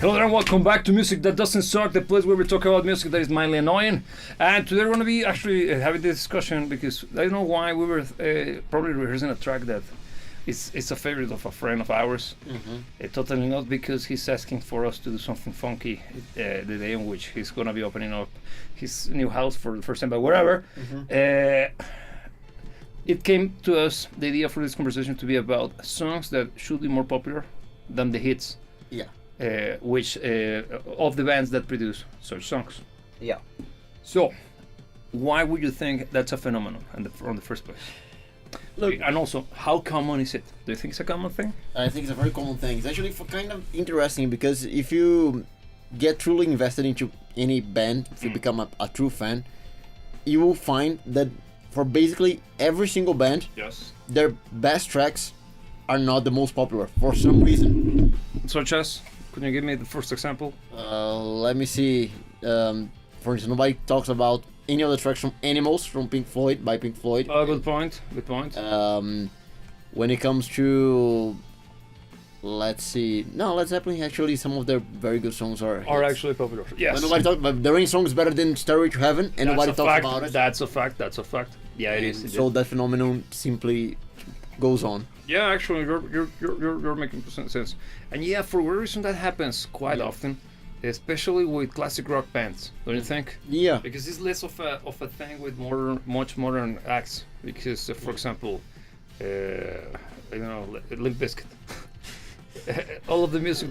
Hello there and welcome back to Music That Doesn't Suck, the place where we talk about music that is mildly annoying. And today we're going to be actually having this discussion because I don't know why we were probably rehearsing a track that it's a favorite of a friend of ours. Totally not because he's asking for us to do something funky the day in which he's going to be opening up his new house for the first time, but whatever. It came to us, the idea for this conversation to be about songs that should be more popular than the hits. Yeah. Which of the bands that produce such songs. Yeah. So, why would you think that's a phenomenon in the first place? Look, And also, how common is it? Do you think it's a common thing? I think it's a very common thing. It's actually kind of interesting because if you get truly invested into any band, if you become a true fan, you will find that for basically every single band, Yes. their best tracks are not the most popular for some reason. Such as, can you give me the first example? Let me see. For instance, nobody talks about any of the tracks from Animals from Pink Floyd by Pink Floyd. Good point. Good point. When it comes to, let's see, no, Led Zeppelin actually some of their very good songs are hits. actually popular. Yes. But nobody talks about the Rain song is better than Stairway to Heaven, and nobody That's a talks fact. about it. That's a fact. That's a fact. Yeah, it is. And It so is. that phenomenon simply goes on. Yeah, actually, you're making sense. And yeah, for what reason that happens quite often, especially with classic rock bands, don't you think? Yeah. Because it's less of a thing with much modern acts. Because, for example, I don't know, Limp Bizkit. All of the music,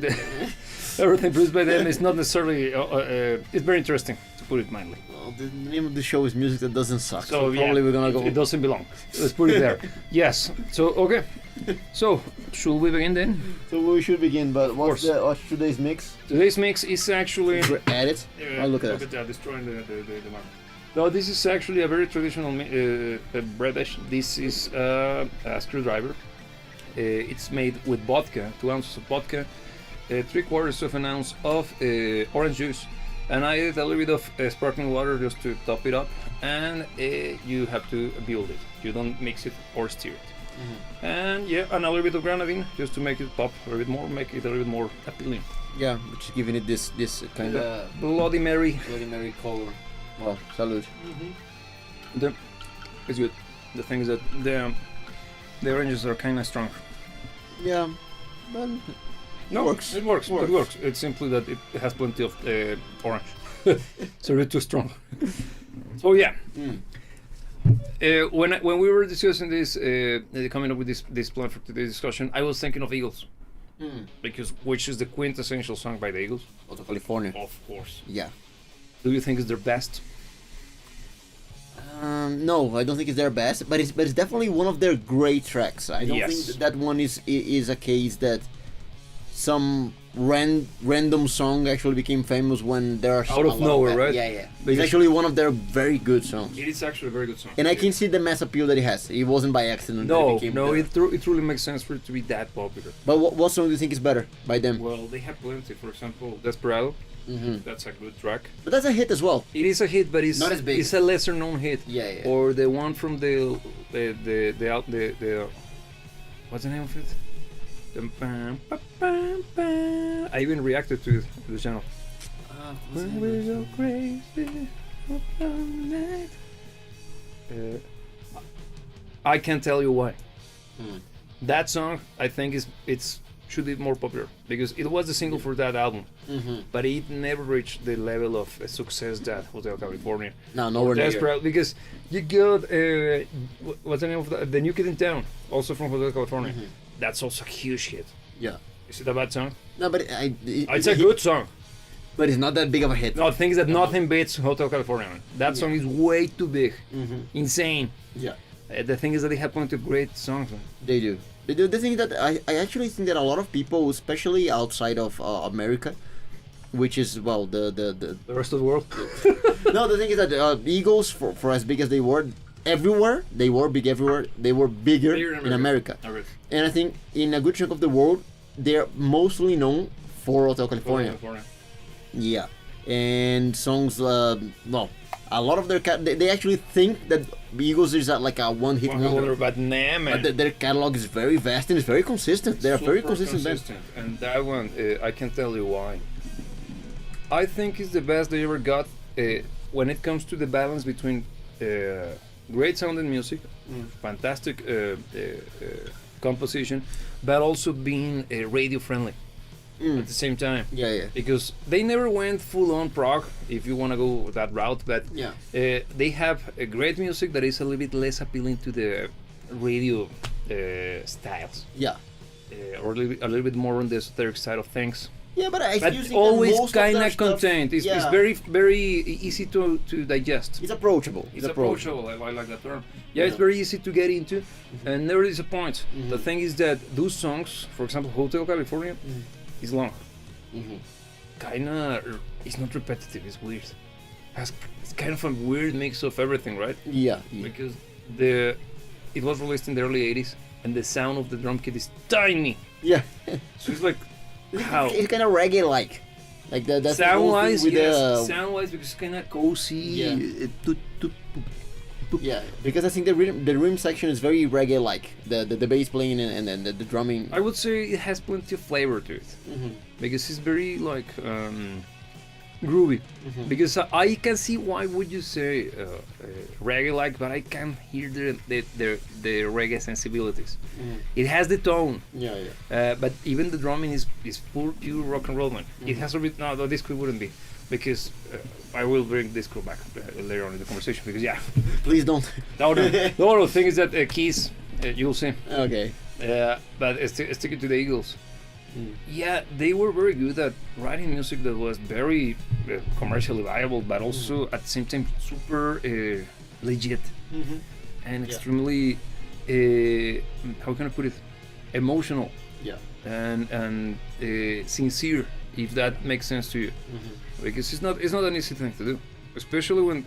everything produced by them is not necessarily. It's very interesting, to put it mildly. Well, the name of the show is Music That Doesn't Suck. So yeah, probably we're gonna go. It doesn't belong. Let's put it there. Yes. So okay. So should we begin then? So we should begin, but course. what's today's mix? Today's mix is actually. We're at it. Oh, look at that. Destroying the mark. No, this is actually a very traditional British. This is a screwdriver. It's made with vodka, 2 ounces of vodka, 3/4 of an ounce of orange juice, and I added a little bit of sparkling water just to top it up, and you have to build it. You don't mix it or stir it. And yeah, and a little bit of grenadine just to make it pop a little bit more, make it a little bit more appealing. Yeah, which is giving it this kind of Bloody Mary. Bloody Mary color. Well, salute. It's good. The thing is that the oranges are kind of strong. Yeah, but No, Works. It works. It Works. works. It's simply that it has plenty of orange. So it's too strong. So yeah. When we were discussing this, coming up with this plan for today's discussion, I was thinking of Eagles, because which is the quintessential song by the Eagles, Hotel California. of course. Yeah. Do you think it's their best? No, I don't think it's their best, but it's definitely one of their great tracks. I don't Yes. think that one is a case that some random song actually became famous when there are Out of a lot nowhere, that. right? Yeah. Because- It's actually one of their very good songs, It is actually a very good song. and I can see the mass appeal that it has. It wasn't by accident. that No, it became no, the- it truly makes sense for it to be that popular. But what song do you think is better by them? Well, they have plenty. For example, Desperado. Hmm. That's a good track. But that's a hit as well. It is a hit, but it's Not as big. It's a lesser known hit. Yeah. Or the one from the what's the name of it? I even reacted to it, the channel. When we go crazy all night. I can't tell you why. That song, I think, should be more popular because it was the single for that album, but it never reached the level of success that Hotel California. No, nowhere near. Desperate, because you got what's the name of the New Kid in Town, also from Hotel California. That's also a huge hit. Yeah. Is it a bad song? No, but It's a good song. But it's not that big of a hit. No, the thing is that nothing beats Hotel California. That song is way too big, insane. Yeah. The thing is that they have plenty of great songs. They do. The thing is that I actually think that a lot of people, especially outside of America, which is, well, the The rest of the world. no, the thing is that Eagles, for as big as they were, everywhere, they were big everywhere, they were bigger in America. And I think in a good chunk of the world, they're mostly known for Hotel California. Yeah. And songs, well, a lot of their they actually think that Eagles is like a one-hit wonder, but nah, man. but their catalog is very vast and it's very consistent. They're a very Super consistent band. And that one, I can tell you why. I think is the best they ever got when it comes to the balance between great sounding music, fantastic composition, but also being radio friendly at the same time. Yeah. Because they never went full on prog, if you want to go that route, but Yeah. they have a great music that is a little bit less appealing to the radio styles, Yeah. or a little bit more on the esoteric side of things. Yeah, but I But still think always that most of kind their of stuff- contained. It's yeah. very easy to digest. It's approachable. It's approachable. I like that term. Yeah, it's very easy to get into, and never disappoints. The thing is that those songs, for example, Hotel California, is long. Kinda, it's not repetitive. It's weird. It's kind of a weird mix of everything, right? Yeah. Because it was released in the early '80s, and the sound of the drum kit is tiny. Yeah. So it's like, how? It's kind of reggae-like. Like that's the whole thing Sound-wise, with yes. Sound-wise, because it's kind of cozy. Yeah. Yeah, because I think the rhythm section is very reggae-like. The bass playing and the drumming. I would say it has plenty of flavor to it, because it's very like groovy. Because I can see why would you say reggae-like, but I can hear the reggae sensibilities. It has the tone. Yeah. But even the drumming is pure rock and roll, man. It has a bit. No, this crew wouldn't be, because I will bring this crew back later on in the conversation. Because Please don't. no. The thing is that Keys, you'll see. Okay. But sticking to the Eagles. Yeah, they were very good at writing music that was very commercially viable, but also at the same time super legit and extremely how can I put it, emotional. Yeah. And sincere, if that makes sense to you, because it's not an easy thing to do, especially when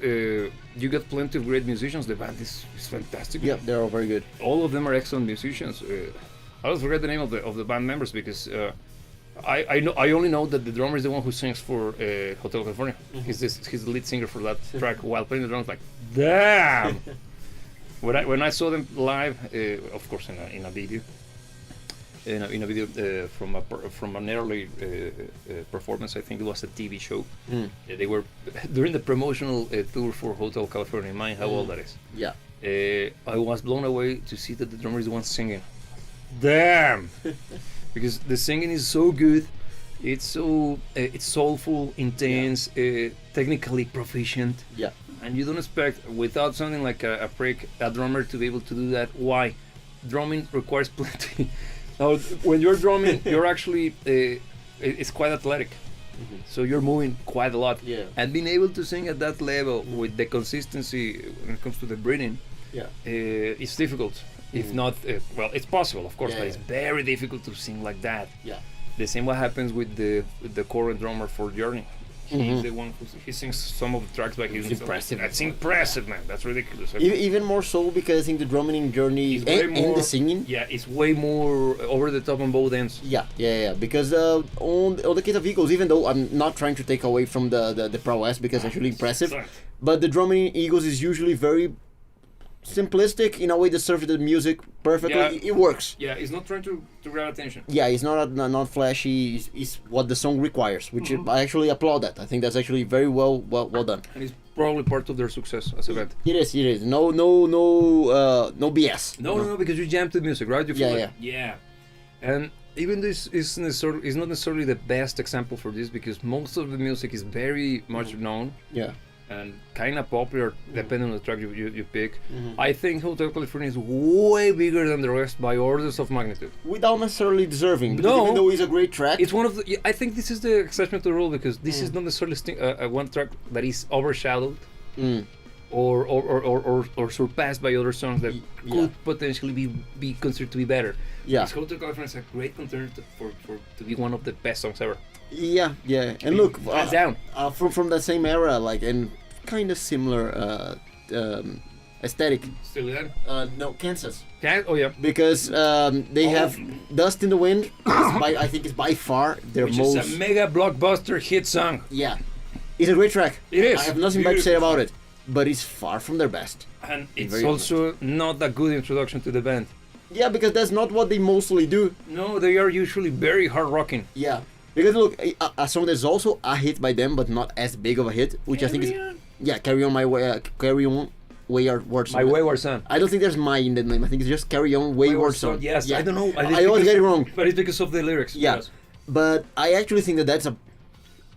you get plenty of great musicians. The band is fantastic. Yeah, they're all very good. All of them are excellent musicians. I always forget the name of the band members, because I only know that the drummer is the one who sings for Hotel California. He's the lead singer for that track while playing the drums. Like, damn. When I saw them live, of course in a video. In a video from an early performance, I think it was a TV show. They were during the promotional tour for Hotel California. Mind how old that is. Yeah. I was blown away to see that the drummer is the one singing. Damn, because the singing is so good. It's so it's soulful, intense, technically proficient. Yeah. And you don't expect, without sounding like a prick, a drummer to be able to do that. Why? Drumming requires plenty. Now, when you're drumming, you're actually it's quite athletic, so you're moving quite a lot. Yeah. And being able to sing at that level with the consistency when it comes to the breathing, it's difficult. If not, well, it's possible, of course, but it's very difficult to sing like that. Yeah. The same what happens with the current drummer for Journey. He's the one he sings some of the tracks by his. It's impressive. That's impressive, man. That's ridiculous. Even more so because I think the drumming in Journey and the singing. Yeah, it's way more over the top on both ends. Yeah. Because on the case of Eagles, even though I'm not trying to take away from the prowess, because it's actually impressive, but the drumming in Eagles is usually very simplistic in a way that serves the music perfectly. It works. Yeah, it's not trying to grab attention. Yeah, it's not flashy. It's what the song requires, which I actually applaud that. I think that's actually very well done. And it's probably part of their success as a band. It is. No BS. No, because you jam to the music, right? You feel Yeah. And even this is not necessarily the best example for this, because most of the music is very much known. Yeah. And kind of popular, depending on the track you pick. I think Hotel California is way bigger than the rest by orders of magnitude. Without necessarily deserving, because No. even though it's a great track, It's one of the. I think this is the exception to the rule, because this is not necessarily one track that is overshadowed or surpassed by other songs that could potentially be considered to be better. Yeah. Because Hotel California is a great contender to be one of the best songs ever. Yeah. And look, Hands down. From that same era, like, and kind of similar aesthetic. Still then? No, Kansas. Oh yeah. Because they have Dust in the Wind. I think it's by far their Which most. is a mega blockbuster hit song. Yeah, it's a great track. It is. I have nothing bad to say about it, but it's far from their best. And it's Very also not a good introduction to the band. Yeah, because that's not what they mostly do. No, they are usually very hard rocking. Yeah. Because look, a song that's also a hit by them, but not as big of a hit, which I think is Carry On My Way, Carry On Wayward Son. My Wayward Son. I don't think there's my in the name. I think it's just Carry On Wayward Son. Yes, I don't know. I always get it wrong. But it's because of the lyrics. Yeah, yes. but I actually think that's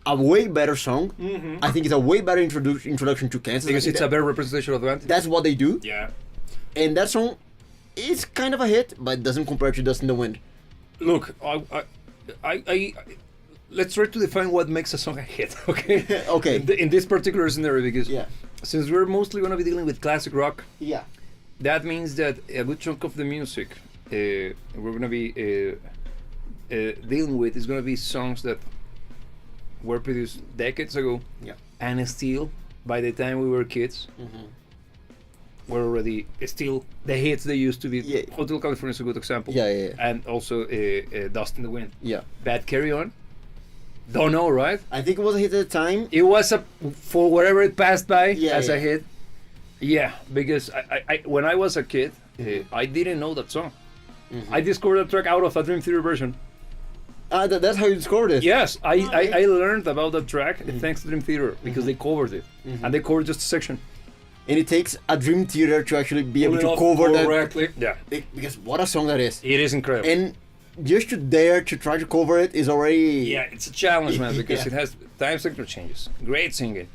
a way better song. Mm-hmm. I think it's a way better introduction to Kansas. Because it's a better representation of the band. That's what they do. Yeah. And that song is kind of a hit, but it doesn't compare to Dust in the Wind. Look, I let's try to define what makes a song a hit, okay? Okay. In this particular scenario, because Yeah. since we're mostly going to be dealing with classic rock, Yeah. that means that a good chunk of the music we're going to be dealing with is going to be songs that were produced decades ago, Yeah. and still, by the time we were kids, were already still the hits they used to be. Yeah. Hotel California is a good example. Yeah. And also Dust in the Wind. Yeah. Bad Carry On. Don't know, right? I think it was a hit at the time. It was for wherever it passed by Yeah, as yeah. a hit. Yeah, because I when I was a kid, I didn't know that song. I discovered that track out of a Dream Theater version. That's how you discovered it. Yes, I learned about that track thanks to Dream Theater because they covered it, and they covered just a section. And it takes a Dream Theater to actually be able to cover that. correctly. Yeah, Because what a song that is. it is incredible. And just to dare to try to cover it is already. Yeah, it's a challenge, man, because Yeah. it has time signature changes, great singing,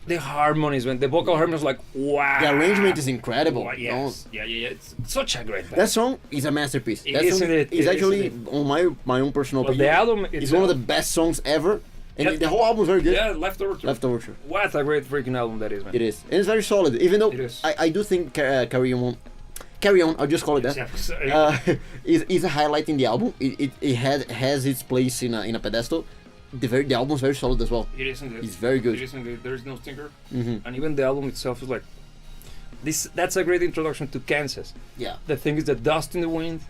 the harmonies, man, the vocal harmonies, like wow. The arrangement is incredible. Wow, yes, yeah, it's such a great band. That song is a masterpiece. It That is, song isn't it? is It actually, isn't on my own personal But opinion, the album it's one of the best songs ever. And Yeah. the whole album is very good. yeah, Leftover Tour. Leftover Tour. What a great freaking album that is, man. It is. And it's very solid. Even though It is. I do think Carry On, I'll just call it that. Is a highlight in the album. It has its place in a pedestal. The album is very solid as well. It isn't it. It's very good. It isn't it. There's no stinker. Mhm. And even the album itself is like, that's a great introduction to Kansas. Yeah. The thing is that Dust in the Wind,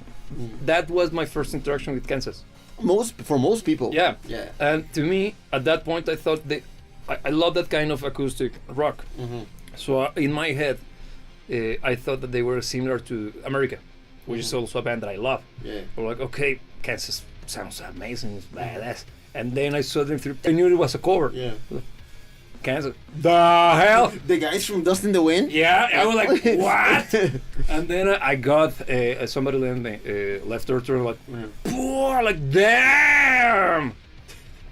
that was my first interaction with Kansas. For most people. Yeah. Yeah. And to me, at that point, I thought I love that kind of acoustic rock. So in my head, I thought that they were similar to America, which is also a band that I love. Yeah. We're like, okay, Kansas sounds amazing, it's badass. And then I saw them through. I knew it was a cover. Yeah. Kansas. The hell? The guys from Dust in the Wind. Yeah, I was like, what? And then I got somebody lent me Leftover Tour, like, "Whoa," like, damn,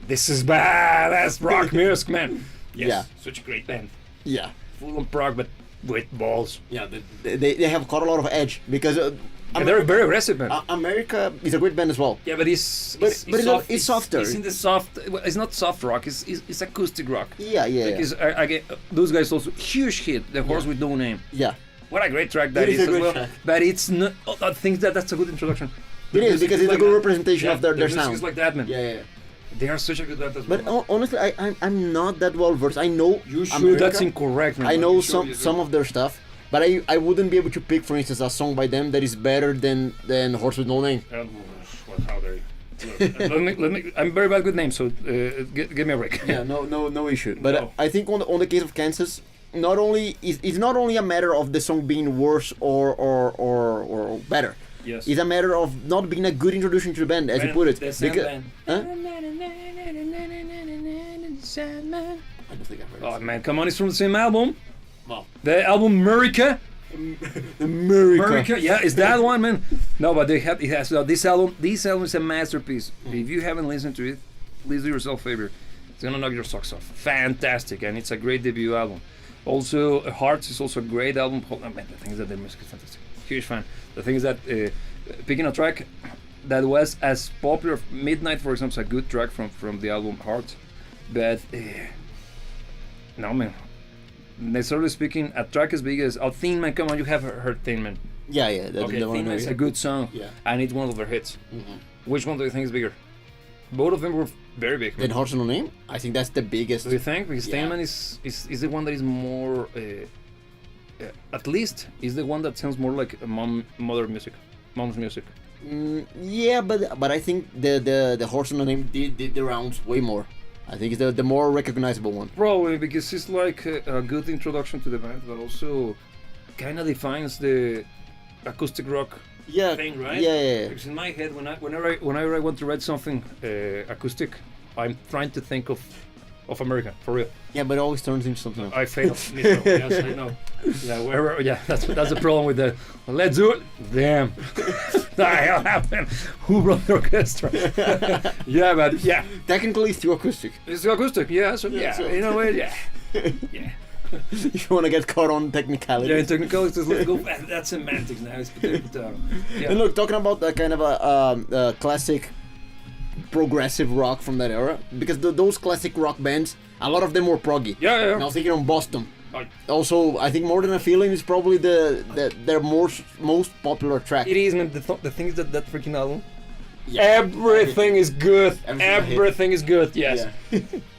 this is badass rock music, man. Yes, Yeah. such a great band, Yeah. full on prog, but with balls. Yeah. They have caught a lot of edge because And they're very aggressive, man. America is a great band as well. Yeah, but it's But it's softer. It's in the soft. It's not soft rock. It's acoustic rock. Yeah. Because again, those guys also huge hit. The Horse with No Name. Yeah. What a great track that It is is a as great well. track. But it's not. I think that's a good introduction. It is because it's a like good that. representation of their music sound. is like that, man. Yeah. They are such a good band as But well. honestly, I'm not that well versed. I know You should. America. That's incorrect, man. I know You should. some of their stuff, but I wouldn't be able to pick, for instance, a song by them that is better than Horse with No Name. How dare you? let me. I'm very bad with names, so give me a break. Yeah, no issue. But No. I think on the case of Kansas, not only it's not only a matter of the song being worse or better. Yes. It's a matter of not being a good introduction to the band, as you put it. The Sandman. Huh? Sandman. I don't think I've heard Oh man, come on! It's from the same album. Wow. The album America. America. Yeah, it's that one, man. No, but it has this album. This album is a masterpiece. If you haven't listened to it, please do yourself a favor. It's gonna knock your socks off. Fantastic, and it's a great debut album. Also, Hearts is also a great album. Oh, man, the thing is that their music is fantastic. Huge fan. The thing is that picking a track that was as popular, Midnight, for example, is a good track from the album Hearts, but no, man. Necessarily speaking, a track as big as Thin Man. Come on, you have heard Thin Man. Yeah. Okay, Thin Man is a good song, Yeah. and it's one of their hits. Mhm. Which one do you think is bigger? Both of them were very big. Then Horse with No Name, I think that's the biggest. Do you think? Because Yeah. Thin Man is the one that is more, at least, is the one that sounds more like a mom's music. Yeah, but I think the Horse with No Name did the rounds way more. I think it's the more recognizable one. Probably because it's like a good introduction to the band, but also kind of defines the acoustic rock thing, right? Yeah. Because in my head, whenever I want to write something acoustic, I'm trying to think of America, for real. Yeah, but it always turns into something else. I fail. Yes, I know. Yeah, wherever. Yeah, that's the problem with that. Well, let's do it. Damn. The hell happened? Who wrote the orchestra? Yeah, but yeah. Technically, it's still acoustic. It's acoustic. Yeah. So yeah, so- in a way, yeah. Yeah. If you want to get caught on technicality. Yeah, in technicalities, let's go. That's semantics now. Yeah. And look, talking about that kind of a classic progressive rock from that era, because those classic rock bands, a lot of them were proggy. Yeah. And I was thinking on Boston. Right. Also, I think More Than a Feeling is probably their most popular track. It is, man. The thing is that freaking album. Yeah. Everything is good. Everything Everything is good. Yes.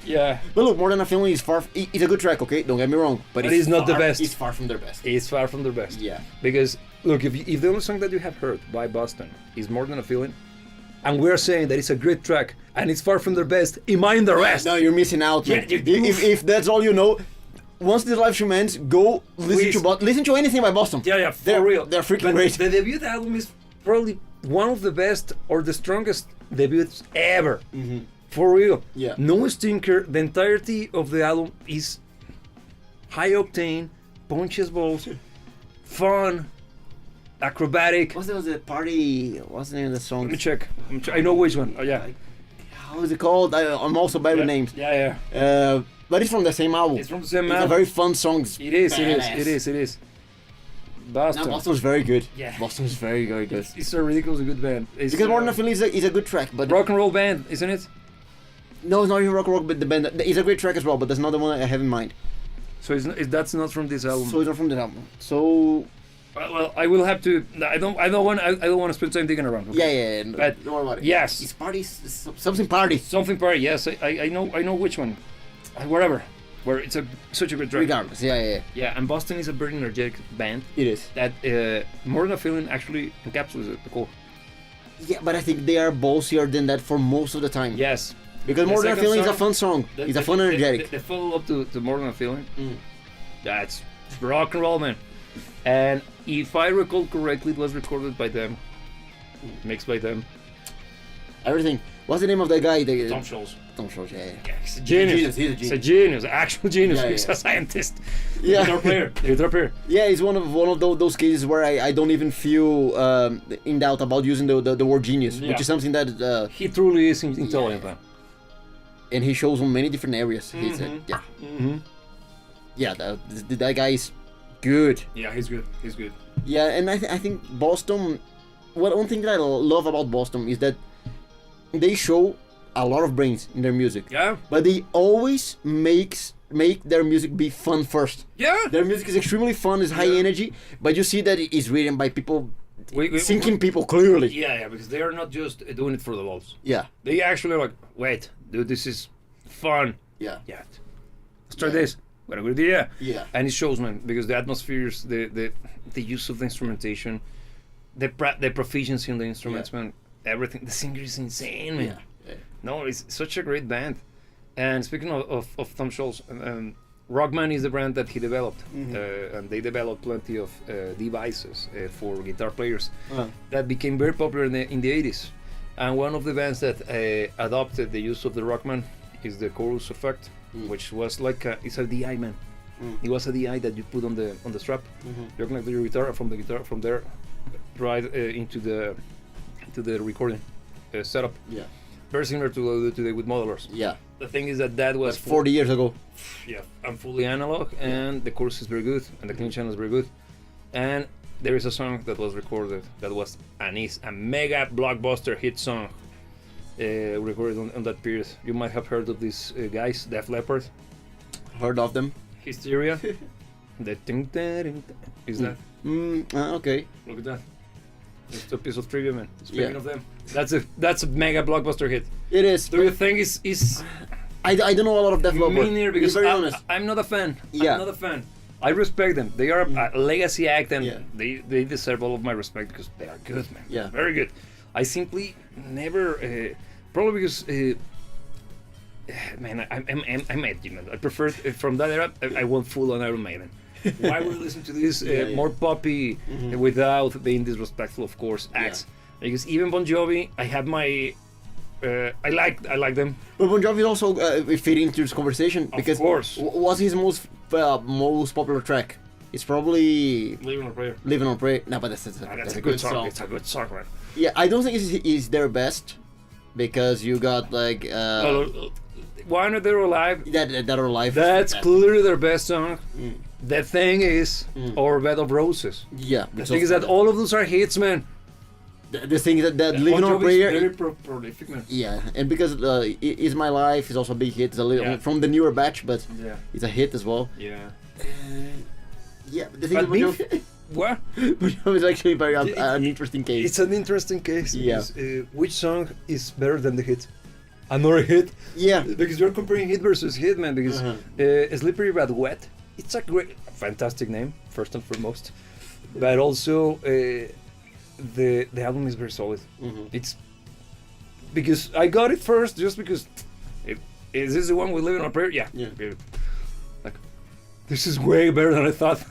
Yeah. But look, More Than a Feeling is it's a good track, okay? Don't get me wrong. But it's not the best. It's far from their best. It's far from their best. Yeah. Because look, if the only song that you have heard by Boston is More Than a Feeling, and we're saying that it's a great track and it's far from their best, mind the rest. No, you're missing out, man. If that's all you know, once this live stream ends, go listen to anything by Boston. Yeah, for real. They're freaking great. The debut album is probably one of the best or the strongest debuts ever. Mm-hmm. For real. Yeah. No stinker. The entirety of the album is high octane, punches balls, fun, acrobatic. What's the party? What's the name of the song? Let me check. I know which one. Oh yeah. How is it called? I'm also bad with names. Yeah. But it's from the same album. It's from the same It's a album. very fun song. It is. Boston. No, Boston's very good. Yeah. Boston's very good. It's a ridiculously good band. It's, Because More Than a Feeling is a good track, but rock and roll band, isn't it? no, it's not even rock, but the band it's a great track as well. But that's not the one I have in mind. So that's not from this album. So it's not from that album. So Well, I will have to. I don't want to spend time digging around. Okay? yeah. But don't worry about it. yes. It's parties. Something party. Something party. Yes, I know which one. Wherever, where it's such a good track. Regardless, yeah. Yeah, and Boston is a very energetic band It is. that More Than a Feeling actually encapsulates the core. Yeah, but I think they are ballsier than that for most of the time. Yes. Because The More Than a second Feeling is a song- fun song. It's a fun energetic. The follow-up to More Than a Feeling. Mm. That's rock and roll, man. And if I recall correctly, it was recorded by them, mixed by them. Everything. What's the name of that guy? Tom Scholz. Tom Scholz, yeah. Yeah, he's a genius. He's a He's a genius, actual genius. Yeah, He's yeah. a scientist. Yeah. Guitar player. Yeah, it's one of those cases where I don't even feel in doubt about using the word genius, Yeah. which is something that He truly is intelligent, man. and he shows on many different areas. He's yeah, Mm-hmm. yeah. That guy is good. Yeah, he's good. He's good. Yeah, and I think Boston. One thing that I love about Boston is that they show a lot of brains in their music. Yeah. But they always make their music be fun first. Yeah. Their music is extremely fun, it's high energy, but you see that it is written by people, thinking people clearly. Yeah, because they are not just doing it for the loves. Yeah. They actually are like, wait, dude, this is fun. Yeah. Yeah. Let's try this. What a good idea. Yeah. And it shows, man, because the atmospheres, the use of the instrumentation, the proficiency in the instruments, man, everything. The singer is insane, man. Yeah. No, it's such a great band. And speaking of Tom Scholz, Rockman is the brand that he developed, and they developed plenty of devices for guitar players that became very popular in the 80s. And one of the bands that adopted the use of the Rockman is the Chorus Effect, which was like it's a DI, man. It was a DI that you put on the strap. You connect your guitar from there right into the recording setup. Yeah. Very similar to what we do today with modelers. Yeah. The thing is that was 40 years ago. Yeah, and fully analog, and the chorus is very good, and the clean channel is very good. And there is a song that was recorded that was a mega blockbuster hit song recorded on that period. You might have heard of these guys, Def Leppard, Heard of them? Hysteria. The ting is that? Okay. Look at that. Just a piece of trivia, man. Speaking Yeah. of them, that's a mega blockbuster hit. It is. Do you think is I don't know a lot of Def Leppard. me neither, because very honest. I'm not a fan. Yeah. I'm not a fan. I respect them. They are a legacy act, and Yeah. they deserve all of my respect because they are good, man. Yeah. Very good. I simply never, probably because, man, I'm edgy, man. I prefer from that era. I want full on Iron Maiden. Why would we listen to this Yeah. more poppy without being disrespectful, of course, acts? Because even Bon Jovi, I have my I like them. But Bon Jovi also fit into this conversation because course. What's his most popular track? It's probably Living on Prayer. Living on Prayer. No, but that's a good song. It's a good song, man. Yeah, I don't think it's their best because you got like Why Not They're Alive? that are live. That's clearly their best song. The thing is, or Bed of Roses. Yeah. The thing is that all of those are hits, man. The thing that Living Bon on Jovi Prayer. is very prolific, man. Yeah, and because Is My Life is also a big hit. It's a little from the newer batch, but it's a hit as well. Yeah. Yeah, but the thing is, What? Bon Jovi is actually very an interesting case. It's an interesting case. Yeah. Because, which song is better than the hit? Another hit? Yeah. Because you're comparing hit versus hit, man. Because Slippery But Wet, it's a fantastic name, first and foremost. But also, the album is very solid. It's because I got it first just because. Is this the one we live in a prayer? Yeah. Like, this is way better than I thought.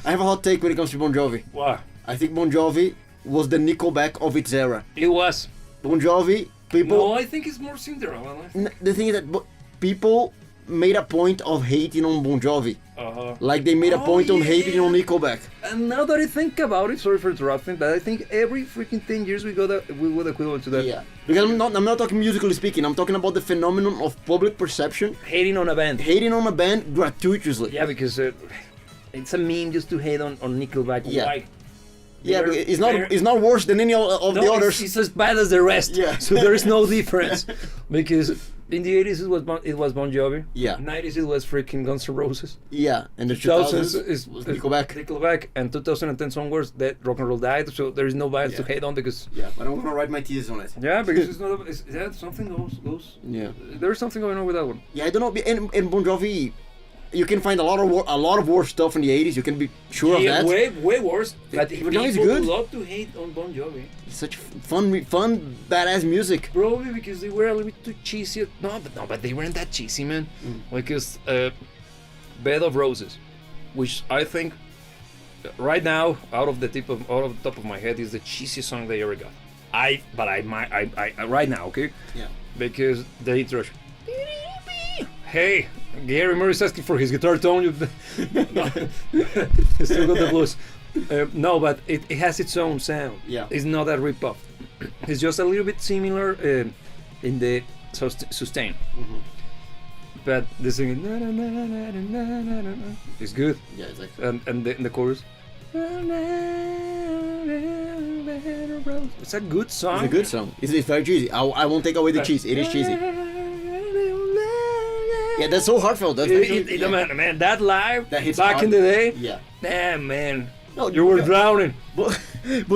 I have a hot take when it comes to Bon Jovi. Wow. I think Bon Jovi was the Nickelback of its era. It was. Bon Jovi, people. No, I think it's more Cinderella. The thing is that people made a point of hating on Bon Jovi. Like they made a point on hating on Nickelback. And now that I think about it, sorry for interrupting, but I think every freaking 10 years we would equivalent to that. Yeah. Because I'm not talking musically speaking, I'm talking about the phenomenon of public perception. Hating on a band. Hating on a band gratuitously. Yeah, because it's a meme just to hate on Nickelback. Yeah. Why? Yeah, but it's not worse than any of the others. It's as bad as the rest. Yeah. So there is no difference. Because in the 80s it was Bon Jovi. Yeah. 90s it was freaking Guns N' Roses. Yeah, and the 2000s is Nickelback. Nickelback, and 2010 onwards that rock and roll died. So there is no bands to hate on because. Yeah, but I'm gonna write my thesis on it. Yeah, because it's not. Something goes. Yeah. There's something going on with that one. Yeah, I don't know. And Bon Jovi, you can find a lot of worse stuff in the 80s. You can be sure of that. Way worse. But Bon Jovi's good. People love to hate on Bon Jovi. It's such fun, badass music. Probably because they were a little bit too cheesy. But they weren't that cheesy, man. Because Bed of Roses, which I think right now, out of the top of my head, is the cheesiest song they ever got. I right now, okay? Yeah. Because the intro. Hey, Gary Murray's asking for his guitar tone. It's still got the blues. No, but it has its own sound. Yeah. It's not a rip-off. It's just a little bit similar in the sustain. But the singing is good. Yeah, exactly. And the chorus. It's a good song. It's a good song. It's very cheesy. I won't take away the cheese. It is cheesy. Yeah, that's so heartfelt. That's man, that live that hits back hard. in the day. Yeah. Damn, man. No, You were drowning. Bon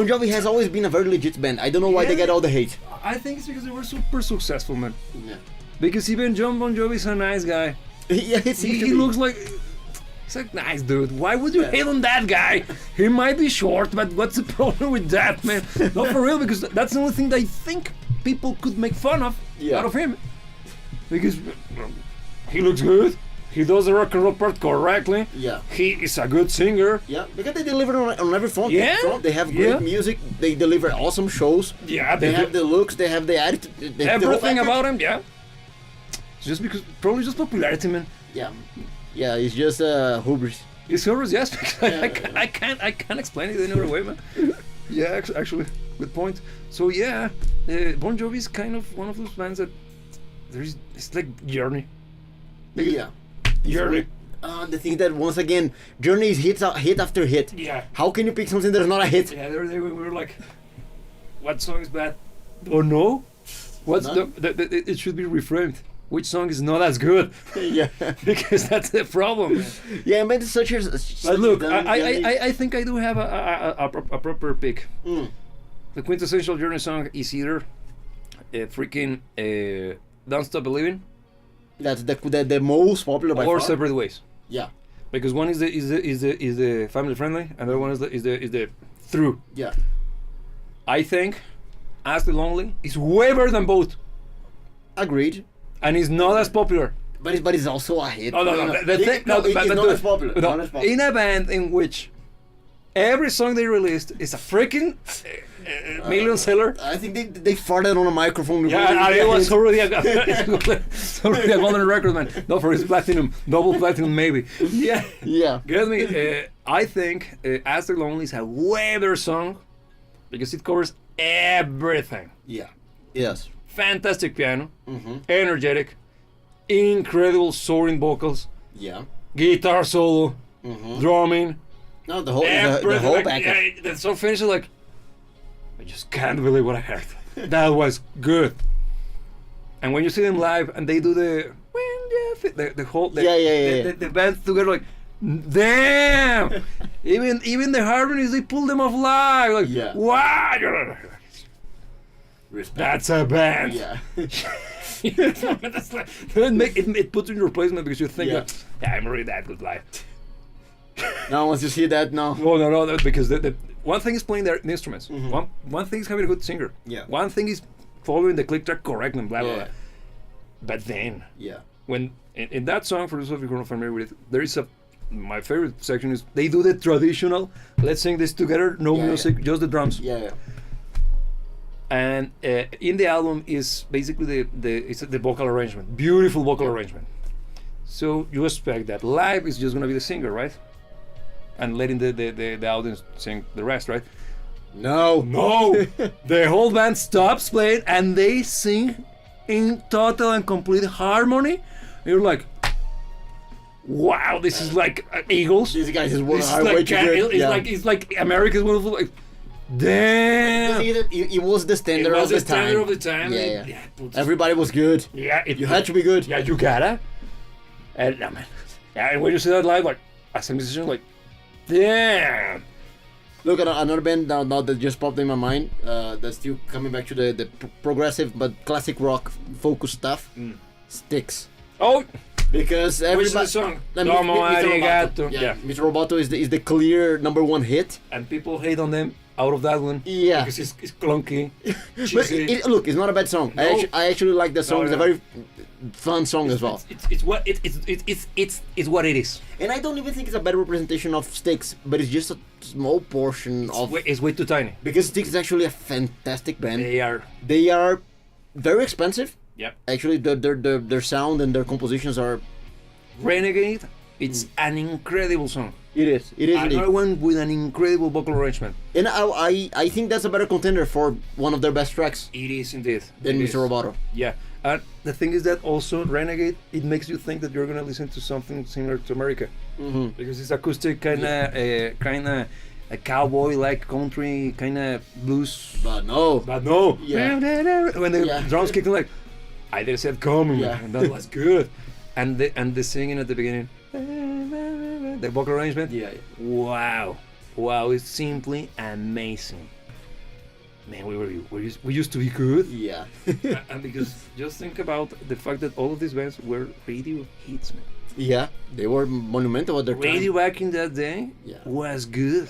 Jovi has always been a very legit band. I don't know why they get all the hate. I think it's because they were super successful, man. Yeah. Because even John Bon Jovi's a nice guy. Yeah, He looks like... He's like, nice dude. Why would you hate on that guy? He might be short, but what's the problem with that, man? Not for real, because that's the only thing that I think people could make fun of out of him. Because he looks good. He does the rock and roll part correctly. Yeah. He is a good singer. Yeah, because they deliver on every front. Yeah. They have great music. They deliver awesome shows. Yeah, They have the looks. They have the attitude. everything about him. Yeah. Just because, probably just popularity, man. Yeah. Yeah, it's just hubris. It's hubris, yes. Because I can't explain it any other way, man. Yeah, actually, good point. So yeah, Bon Jovi is kind of one of those bands that it's like Journey. Yeah. Journey. The thing that once again, Journey is hit after hit. Yeah. How can you pick something that's not a hit? Yeah, we were like, what song is bad? Oh no, what's it should be reframed. Which song is not as good? Yeah. Because that's the problem. Man. Yeah, but it's such a. But look, I think I do have a proper pick. The quintessential Journey song is either freaking Don't Stop Believing. That's the most popular by or far. Separate Ways. Yeah. Because one is the family friendly, and the other one is the Through. Yeah. I think As the Lonely is way better than both, Agreed. and it's not as popular. But it's also a hit. No. It's not as popular. No, Not as popular. in a band in which every song they released is a freaking million seller. I think they farted on a microphone. before Yeah, they- it was already it's already a golden record, man. No, for his platinum, double platinum, maybe. Yeah, Yeah. get me. I think "As the Lonely" is a way better song because it covers everything. Yeah. Yes. Fantastic piano, Mm-hmm. energetic, incredible soaring vocals, Yeah. guitar solo, Mm-hmm. drumming. No, the whole Everything, like, package. yeah, the song finishes like, I just can't believe what I heard. That was good. And when you see them live and they do the the whole Yeah. the band together, like, damn. even the harmonies, they pull them off live. Like, Yeah. wow. Respect. That's a band. Yeah. That's like, it puts you in your placement because you think, Yeah. like, yeah, I'm really that good live. Now once you see that, no. No, because the one thing is playing the instruments. Mhm. One thing is having a good singer. Yeah. One thing is following the click track correctly, blah blah Yeah. blah. But then, Yeah. when in that song, for those of you who are not familiar with it, there is my favorite section is they do the traditional. Let's sing this together, no Yeah, music, just the drums. Yeah. And in the album is basically the vocal arrangement, beautiful vocal arrangement. So you expect that live is just gonna be the singer, right? And letting the audience sing the rest, right? No. No, the whole band stops playing and they sing in total and complete harmony. You're like, wow, this is like Eagles. These guys is This is way like, too good. it's like America's wonderful. Like, damn. It was the standard It was of the the standard time. of the time. Yeah. it puts- Everybody was good. yeah, You had to be good. Yeah, you gotta. And no, man. Yeah, and when you see that live, like, as a musician, like, damn. Look at another band now that just popped in my mind. That's still coming back to the progressive but classic rock focused stuff. Styx. Oh, Because which is everybody. the song? No, Domo Mr. arigato. Yeah, Yeah. Mr. Roboto is the clear #1 hit. And people hate on them out of that one. Yeah. Because it's clunky. But cheesy. look, it's not a bad song. No. I actually like the song. No, It's a no. very fun song as well. It's what it is. And I don't even think it's a bad representation of Styx, but it's just a small portion of. It's way too tiny. Because Styx is actually a fantastic band. They are. Very expensive. Yep. Actually, their sound and their compositions are. Renegade. It's an incredible song. It is. It is. Another Indeed. one with an incredible vocal arrangement. And I think that's a better contender for one of their best tracks It is indeed. than It Mr. is. Roboto. Yeah, and the thing is that also Renegade, it makes you think that you're gonna listen to something similar to America Mm-hmm. because it's acoustic, kind of a cowboy-like country, kind of blues. But no. But no, Yeah. when the Yeah. drums kick in, like I just said, "Coming," Yeah. and that was good. And the singing at the beginning, the vocal arrangement. Yeah. Wow, it's simply amazing. Man, we used to be good. Yeah. And because just think about the fact that all of these bands were radio hits, man. Yeah. They were monumental at their Radio time. back in that day Yeah. was good.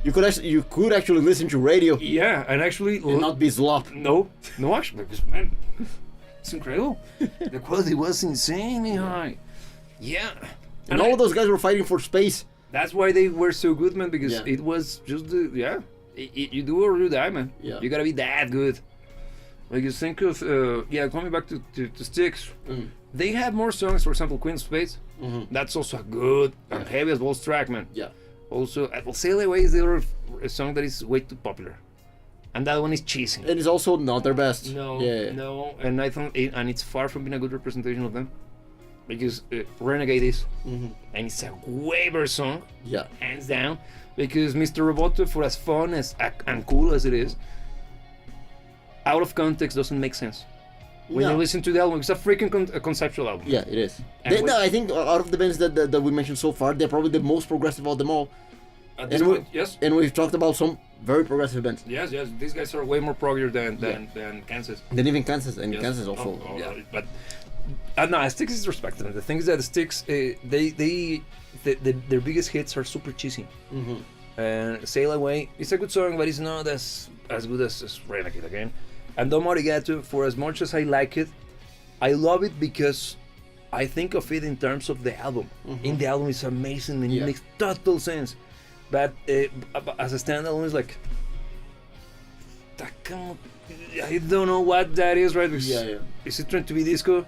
You could actually listen to radio Yeah, and actually, and not be slop. no, actually, because man, it's incredible. The quality was insanely high. Yeah, And all those guys were fighting for space. that's why they were so good, man. Because Yeah. it was just you do or you die, man. Yeah. You gotta be that good. Like you think of coming back to Styx. Mm. They have more songs, for example, Queen of Spades. Mhm. That's also a good and heavy as balls track, man. Yeah. Also, I will Sail Away is the other song that is way too popular. And that one is cheesy. And it's also not their best. No, Yeah. no. And I think and it's far from being a good representation of them. Because Renegade is. Mhm. And it's a way better song, Yeah. hands down. Because Mr. Roboto, for as fun and cool as it is, out of context doesn't make sense. When No. you listen to the album, it's a freaking conceptual album. Yeah, it is. And No, I think out of the bands that we mentioned so far, they're probably the most progressive of them all. At this And point, yes. And we've talked about some very progressive bands. Yes, these guys are way more proggier than Kansas. Then even Kansas, and Yes. Kansas also. Oh, Yeah. But no, Styx is respected. The thing is that Styx, their biggest hits are super cheesy. Mhm. And Sail Away, it's a good song, but it's not as good as Renegade again. And Domo Arigato, for as much as I like it, I love it because I think of it in terms of the album. In the album, it's amazing and it Yeah. makes total sense. But as a standalone, it's like, I don't know what that is, right? Because is it trying to be disco?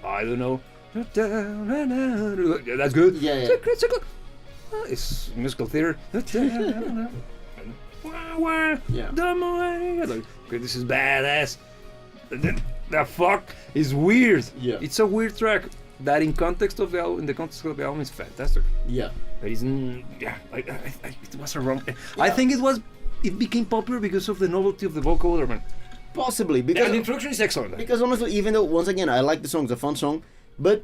I don't know. That's good. Yeah. It's musical theater. Yeah. Okay, this is badass. The fuck is weird. Yeah. It's a weird track that, in context of the album, is fantastic. Yeah. But it was a wrong. I think it became popular because of the novelty of the vocal order, man. Possibly The because introduction is excellent. Because honestly, even though once again I like the song, it's a fun song, but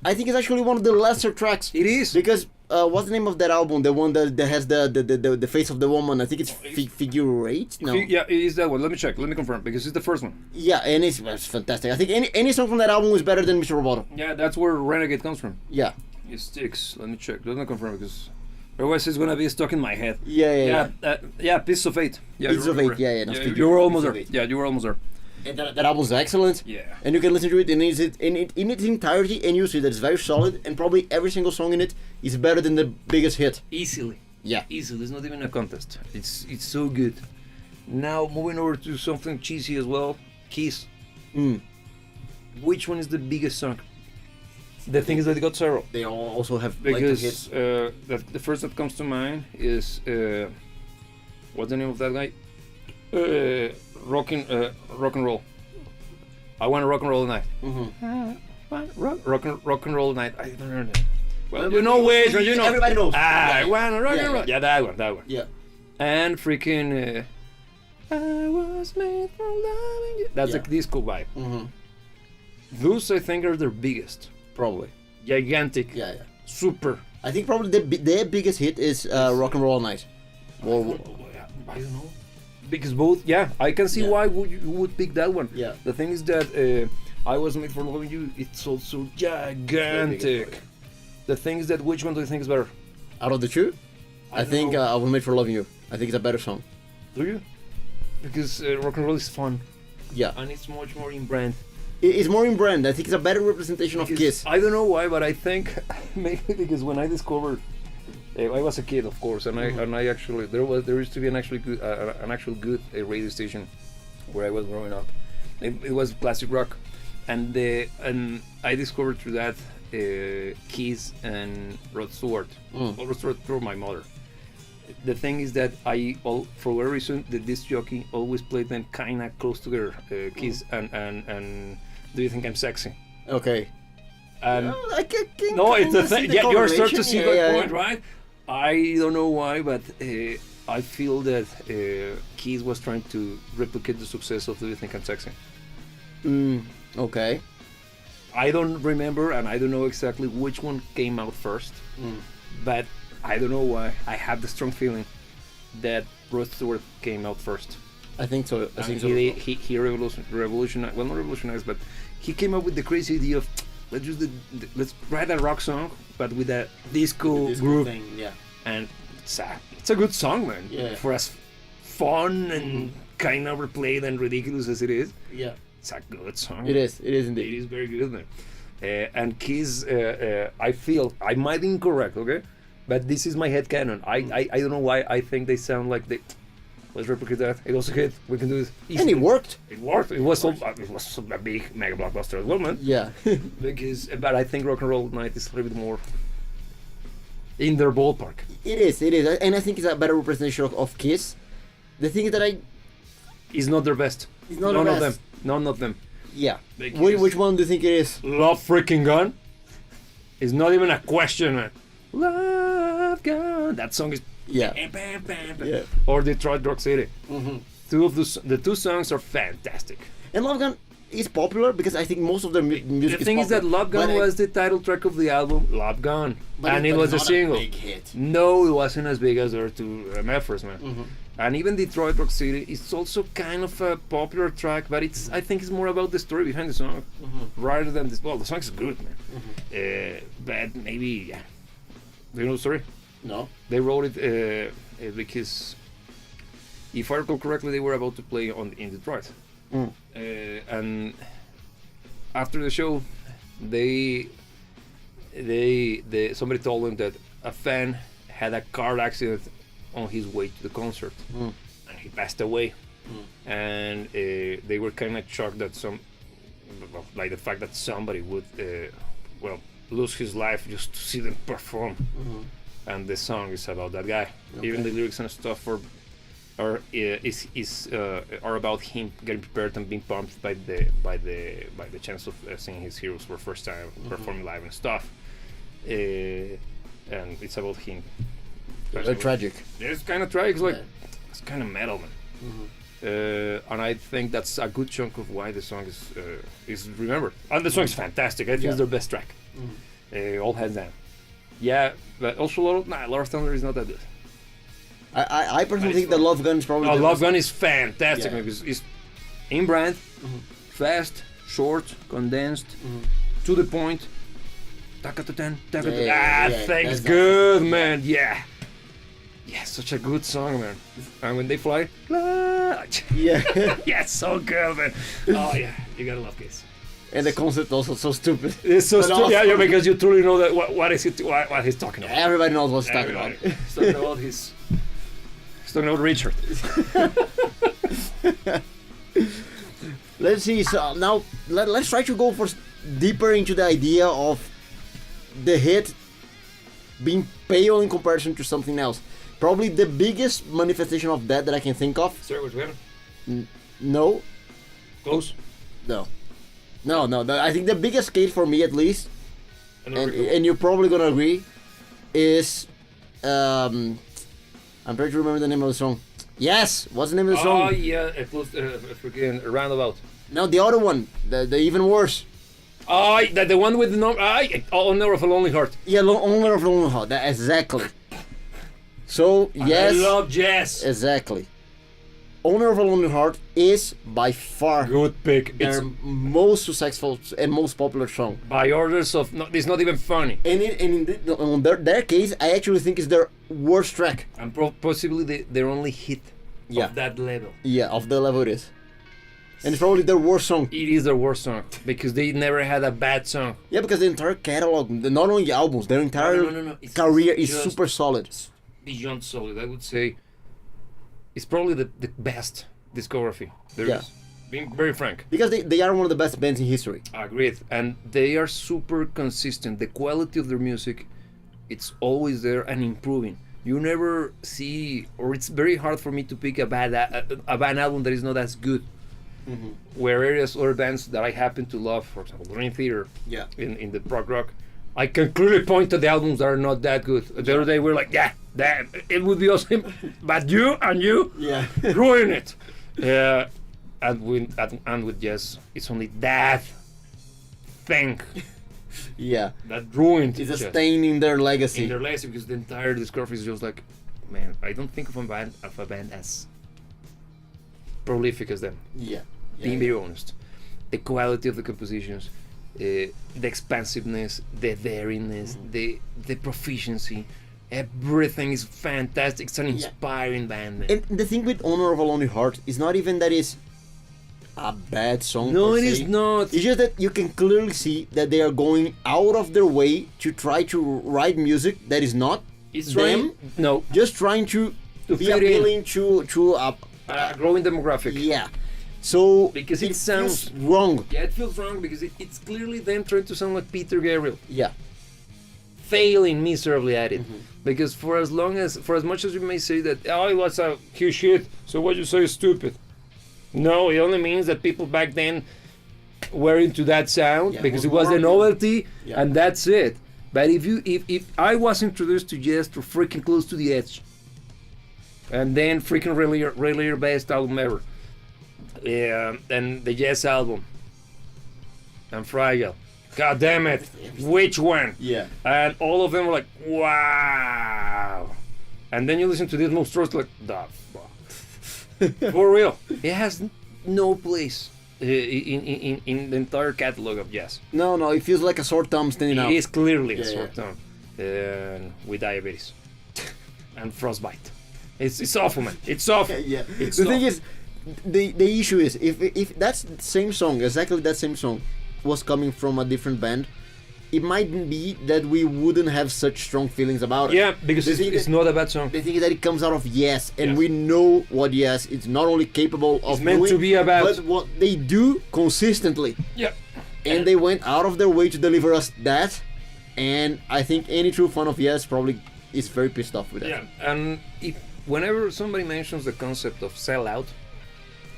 I think it's actually one of the lesser tracks. It is. Because what's the name of that album? The one that has the face of the woman. I think it's Figure 8. No. Yeah, it is that one. Let me check. Let me confirm because it's the first one. Yeah, and it's fantastic. I think any song from that album is better than Mr. Roboto. Yeah, that's where Renegade comes from. Yeah. It sticks. Let me check. Let me confirm because otherwise it's gonna be stuck in my head. Yeah. Piece of Eight. Yeah, Piece of Eight. Yeah. No, you were almost Piece there. of Eight. Yeah, you were almost there. And that album's excellent. Yeah. And you can listen to it in its entirety, and you see that it's very solid. And probably every single song in it is better than the biggest hit. Easily. Yeah. Easily. It's not even a contest. It's so good. Now moving over to something cheesy as well. Kiss. Which one is the biggest song? The thing is that they got several. They all also have like hits. Because the first that comes to mind is what's the name of that guy? Rock and roll. I want to rock and roll tonight. Rock and roll night. I don't know that. Well, you know which one, you know. Everybody knows. I want to rock and roll. Yeah. Yeah, that one. Yeah. And freaking I was made for loving you. That's Yeah. a disco vibe. Those I think are their biggest. Probably. Gigantic. Yeah. Super. I think probably their biggest hit is Rock and Roll All Night. Well, I don't know. Because both, I can see Yeah. why you would pick that one. Yeah. The thing is that I Was Made for Loving You, it's also gigantic. The thing is that which one do you think is better? out of the two, I think know. I Was Made for Loving You. I think it's a better song. Do you? Because rock and roll is fun Yeah. and it's much more in brand. It's more in brand. I think it's a better representation of Because Kiss. I don't know why, but I think maybe because when I discovered, I was a kid, of course, and I actually there used to be an actual good radio station where I was growing up. It was classic rock, and I discovered through that Kiss and Rod Stewart. Well, Rod Stewart through my mother. The thing is that for whatever reason, the disc jockey always played them kind of close together, Kiss and Do You Think I'm Sexy? Okay. And I can no, it's the thing. Yeah, you're starting to see Yeah, that yeah, point, right? I don't know why, but I feel that Keith was trying to replicate the success of Do You Think I'm Sexy? Okay. I don't remember, and I don't know exactly which one came out first, but I don't know why. I have the strong feeling that Rod Stewart came out first. I think so. I think so. He revolutionized. Well, not revolutionized, but he came up with the crazy idea of let's write a rock song, but with a disco groove. Thing, yeah. And it's a good song, man. Yeah. For as fun and kind of overplayed and ridiculous as it is, Yeah. it's a good song. It is. It is It indeed. is very good, man. And Kiss, I feel I might be incorrect, okay, but this is my headcanon. I don't know why I think they sound like they. Let's replicate that. It also hit. We can do it. And easily. it worked. It worked. It was a big mega blockbuster as well, man. Yeah. But I think Rock and Roll Night is a little bit more in their ballpark. It is. It is. And I think it's a better representation of Kiss. The thing is that It's not their best. It's not None their of them. best. None of them. Yeah. Because- Which one do you think it is? Love Freaking Gun is not even a question, man. Love Gun. That song is. Yeah. Yeah. Or Detroit Rock City. The two songs are fantastic. And Love Gun is popular because I think most of their music The thing is that popular, Love Gun but was the title track of the album, Love Gun, and it was a not single. big hit. No, it wasn't as big as their two efforts, man. And even Detroit Rock City is also kind of a popular track, but I think it's more about the story behind the song rather than this. Well, the song's good, man. But maybe, yeah. Do you know the story? No. They wrote it because, if I recall correctly, they were about to play in Detroit, and after the show, Somebody told him that a fan had a car accident on his way to the concert, and he passed away. And they were kind of shocked that like the fact that somebody would, lose his life just to see them perform. And the song is about that guy. Okay. Even the lyrics and stuff are about him getting prepared and being pumped by the chance of seeing his heroes for the first time performing live and stuff. And it's about him. Very tragic. It's kind of tragic. It's kind of metal, man. And I think that's a good chunk of why the song is remembered. And the song is fantastic. I think it's their best track. All hands down. Yeah, but also Lord of Thunder is not that good. I personally think the Love Gun is probably. Love Gun is fantastic because it's in brand, fast, short, condensed, to the point. Thanks, good man. Yeah, such a good song, man. And when they fly, yeah, so good, man. Oh yeah, you gotta love this. And the concept also so stupid. It's so stupid, yeah, because you truly know that what he's talking about. Everybody knows what he's talking about. He's talking about he's talking about Richard. Let's see. So now let's try to go deeper into the idea of the hit being pale in comparison to something else. Probably the biggest manifestation of that I can think of. Sir, what's better? No. Close? No. I think the biggest case for me, at least, and you're probably gonna agree, is I'm trying to remember the name of the song. Yes, what's the name of the song? Oh yeah, freaking Roundabout. No, the other one, the even worse. The one with the Honor of a Lonely Heart. Yeah, Honor of a Lonely Heart. Exactly. So yes, I love jazz. Exactly. Honor of a Lonely Heart is by far good pick. Their most successful and most popular song. By orders of, it's not even funny. And in their case, I actually think it's their worst track. And possibly their only hit of that level. Yeah, of the level it is. And it's probably their worst song. It is their worst song because they never had a bad song. Yeah, because the entire catalog, not only the albums, their entire career is super solid. Beyond solid, I would say. It's probably the best discography there is. Being very frank. Because they are one of the best bands in history. Agreed. And they are super consistent. The quality of their music, it's always there and improving. You never see, or it's very hard for me to pick a bad album that is not as good. Whereas other bands that I happen to love, for example, Dream Theater, in the prog rock, I can clearly point to the albums that are not that good. The other day we were like, that it would be awesome, but you ruin it. And with jazz, it's only that thing. That ruined. It's a stain in their legacy. Because the entire discography is just like, man, I don't think of a band as prolific as them. Being very honest, the quality of the compositions. The expansiveness, the daringness, the proficiency, everything is fantastic. It's an inspiring band, man. And the thing with Honor of a Lonely Heart is not even that it's a bad song. No, it is not. It's just that you can clearly see that they are going out of their way to try to write music that is not them. No, just trying to be appealing to a growing demographic. Yeah. So because it sounds feels wrong. Yeah, it feels wrong because it's clearly them trying to sound like Peter Gabriel. Yeah. Failing miserably at it. Because for as much as you may say that it was a huge hit, so what you say is stupid. No, it only means that people back then were into that sound because it was a novelty and that's it. But if I was introduced to jazz through freaking Close to the Edge and then freaking really best album ever. And the Yes album and Fragile. God damn it! Which one? Yeah. And all of them were like, wow. And then you listen to this monstrosity, like, the fuck. For real, it has no place in the entire catalog of jazz. No, it feels like a sore thumb standing out. It is clearly a sore thumb, with diabetes and frostbite. It's awful, man. It's awful. The thing is. The issue is if that's the same song, exactly that same song, was coming from a different band, it might be that we wouldn't have such strong feelings about it. Yeah, because it's not a bad song. The thing is that it comes out of Yes, and we know what Yes is not only capable of it's meant doing, to be about, but what they do consistently. Yeah. And they went out of their way to deliver us that, and I think any true fan of Yes probably is very pissed off with that. Yeah, and whenever somebody mentions the concept of sell out,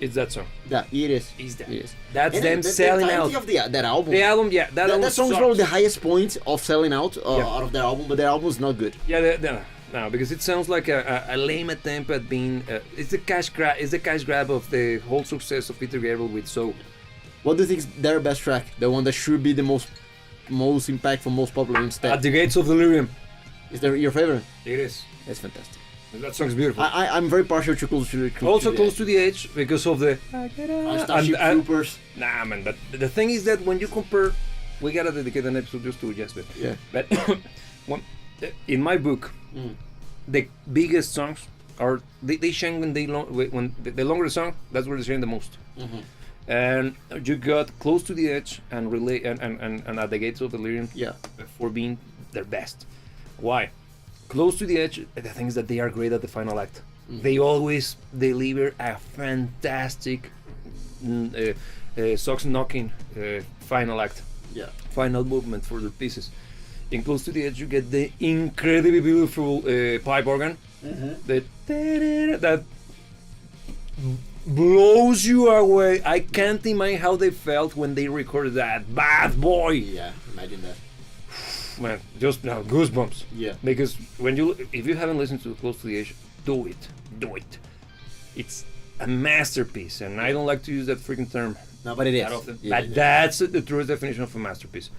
it's that song. Yeah, it is. Is that? It is. That's And them the selling entirety out. of that album. The album, yeah, that album That song is sucks. probably the highest point of selling out out of their album, but their album is not good. Yeah, no, because it sounds like a lame attempt at being. It's the cash grab. It's the cash grab of the whole success of Peter Gabriel with So. What do you think is their best track? The one that should be the most impactful, most popular instead? At the Gates of Delirium. Is that your favorite? It is. That's fantastic. That song's beautiful. I'm very partial to Close to the Also close to the edge because of the. Starship Troopers. Nah, man, but the thing is that when you compare, we gotta dedicate an episode just to Jasper. Yeah. But in my book, the biggest songs are they shine when the longer the song, that's where they shine the most. And you got Close to the Edge and relay and At the Gates of Delirium. Yeah. For being their best. Why? Close to the Edge, the thing is that they are great at the final act. They always deliver a fantastic socks knocking final act. Yeah. Final movement for the pieces. In Close to the Edge, you get the incredibly beautiful pipe organ that blows you away. I can't imagine how they felt when they recorded that. Bad Boy. Yeah, imagine that. Man, just now goosebumps. Yeah. Because if you haven't listened to Close to the Edge, do it. It's a masterpiece, and I don't like to use that freaking term. No, but it is. That often. Yeah, But that's the truest definition of a masterpiece.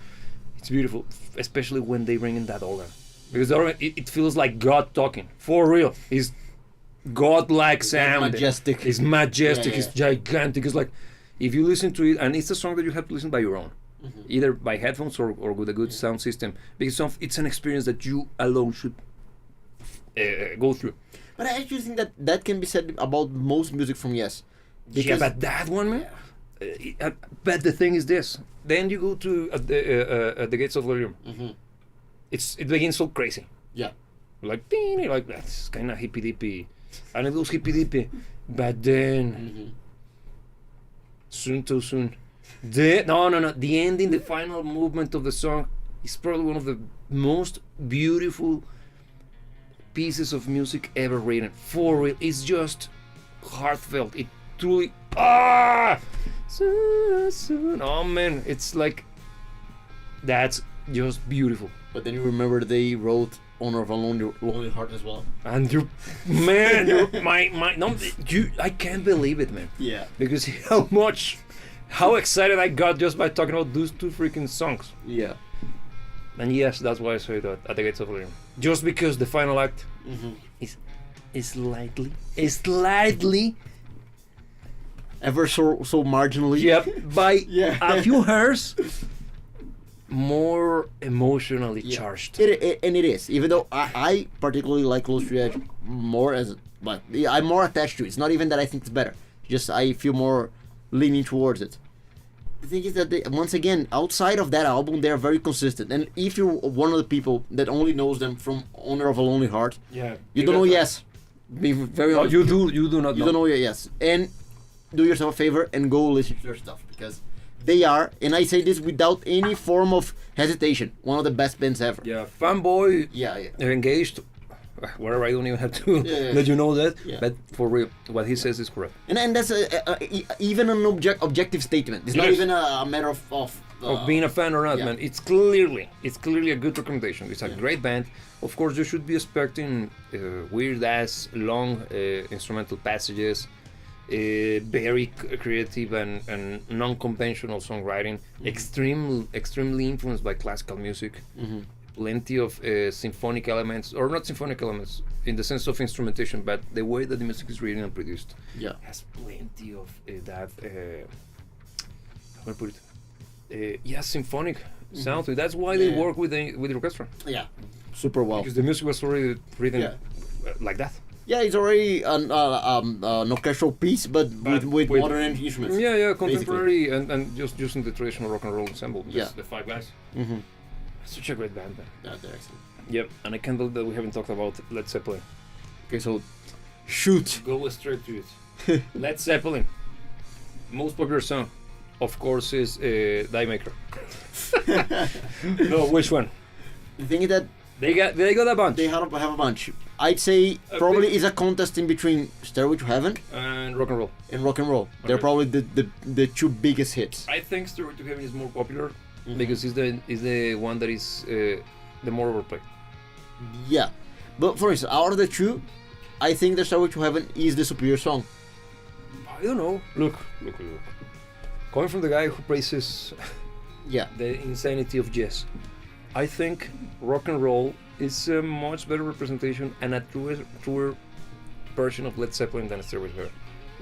It's beautiful, especially when they bring in that organ, because the organ, it feels like God talking for real. It's God-like sound. Majestic. It's majestic. Yeah, It's gigantic. It's like if you listen to it, and it's a song that you have to listen by your own. Either by headphones or with a good sound system, because it's an experience that you alone should go through. But I actually think that can be said about most music from Yes. Yeah, but that one, man. But the thing is this: then you go to the Gates of Delirium. It begins so crazy, Yeah. like that's kind of hippy dippy, and it goes hippy dippy, but then soon too soon. The ending, the final movement of the song is probably one of the most beautiful pieces of music ever written. For real, it's just heartfelt. It truly soon. Oh man, it's like that's just beautiful. But then you remember they wrote Honor of a Lonely Heart as well. And I can't believe it, man. Yeah. Because how excited I got just by talking about those two freaking songs. Yeah. And yes, that's why I say that At the Gates of Delirium. Just because the final act is slightly Ever so marginally. by a few hairs more emotionally charged. It is. Even though I particularly like Close to the Edge more but I'm more attached to it. It's not even that I think it's better. Just I feel more leaning towards it. The thing is that once again, outside of that album, they are very consistent. And if you're one of the people that only knows them from Honor of a Lonely Heart, you don't know Yes. Be very honest. You do not You know. don't know Yes. And do yourself a favor and go listen to their stuff, because they are, and I say this without any form of hesitation, one of the best bands ever. Yeah, Fanboy. Yeah. They're engaged. Whatever, I don't even have to let you know that. Yeah. But for real, what he says is correct. And that's even an objective statement. It's not even a matter of being a fan or not, man. It's clearly a good recommendation. It's a great band. Of course, you should be expecting weird ass long instrumental passages, very creative and non-conventional songwriting, extremely influenced by classical music. Plenty of symphonic elements, or not symphonic elements in the sense of instrumentation, but the way that the music is written and produced has plenty of that how do I put it, symphonic sound to it. That's why they work with the orchestra, super well, because the music was already written like that. Yeah, it's already an orchestral piece, but with modern instruments. Yeah, contemporary and just using the traditional rock and roll ensemble. Yeah. The five guys. Mm-hmm. Such a great band, man. Yeah, they're excellent. Yep, and I can't believe that we haven't talked about Led Zeppelin. Okay, so shoot. Go straight to it. Led Zeppelin. Most popular song, of course, is Die Maker. No, which one? The thing is that They got a bunch. they have a bunch. I'd say probably it's a contest in between Stairway to Heaven And rock and roll. and Rock and Roll. They're Okay. probably the two biggest hits. I think Stairway to Heaven is more popular Mhm. because it's the one that is the more overplayed. Yeah, but for instance, out of the two, I think the Stairway to Heaven is the superior song. I don't know. Look. Coming from the guy who praises Yeah. the insanity of jazz, I think rock and roll is a much better representation and a truer version of Led Zeppelin than Stairway to Heaven.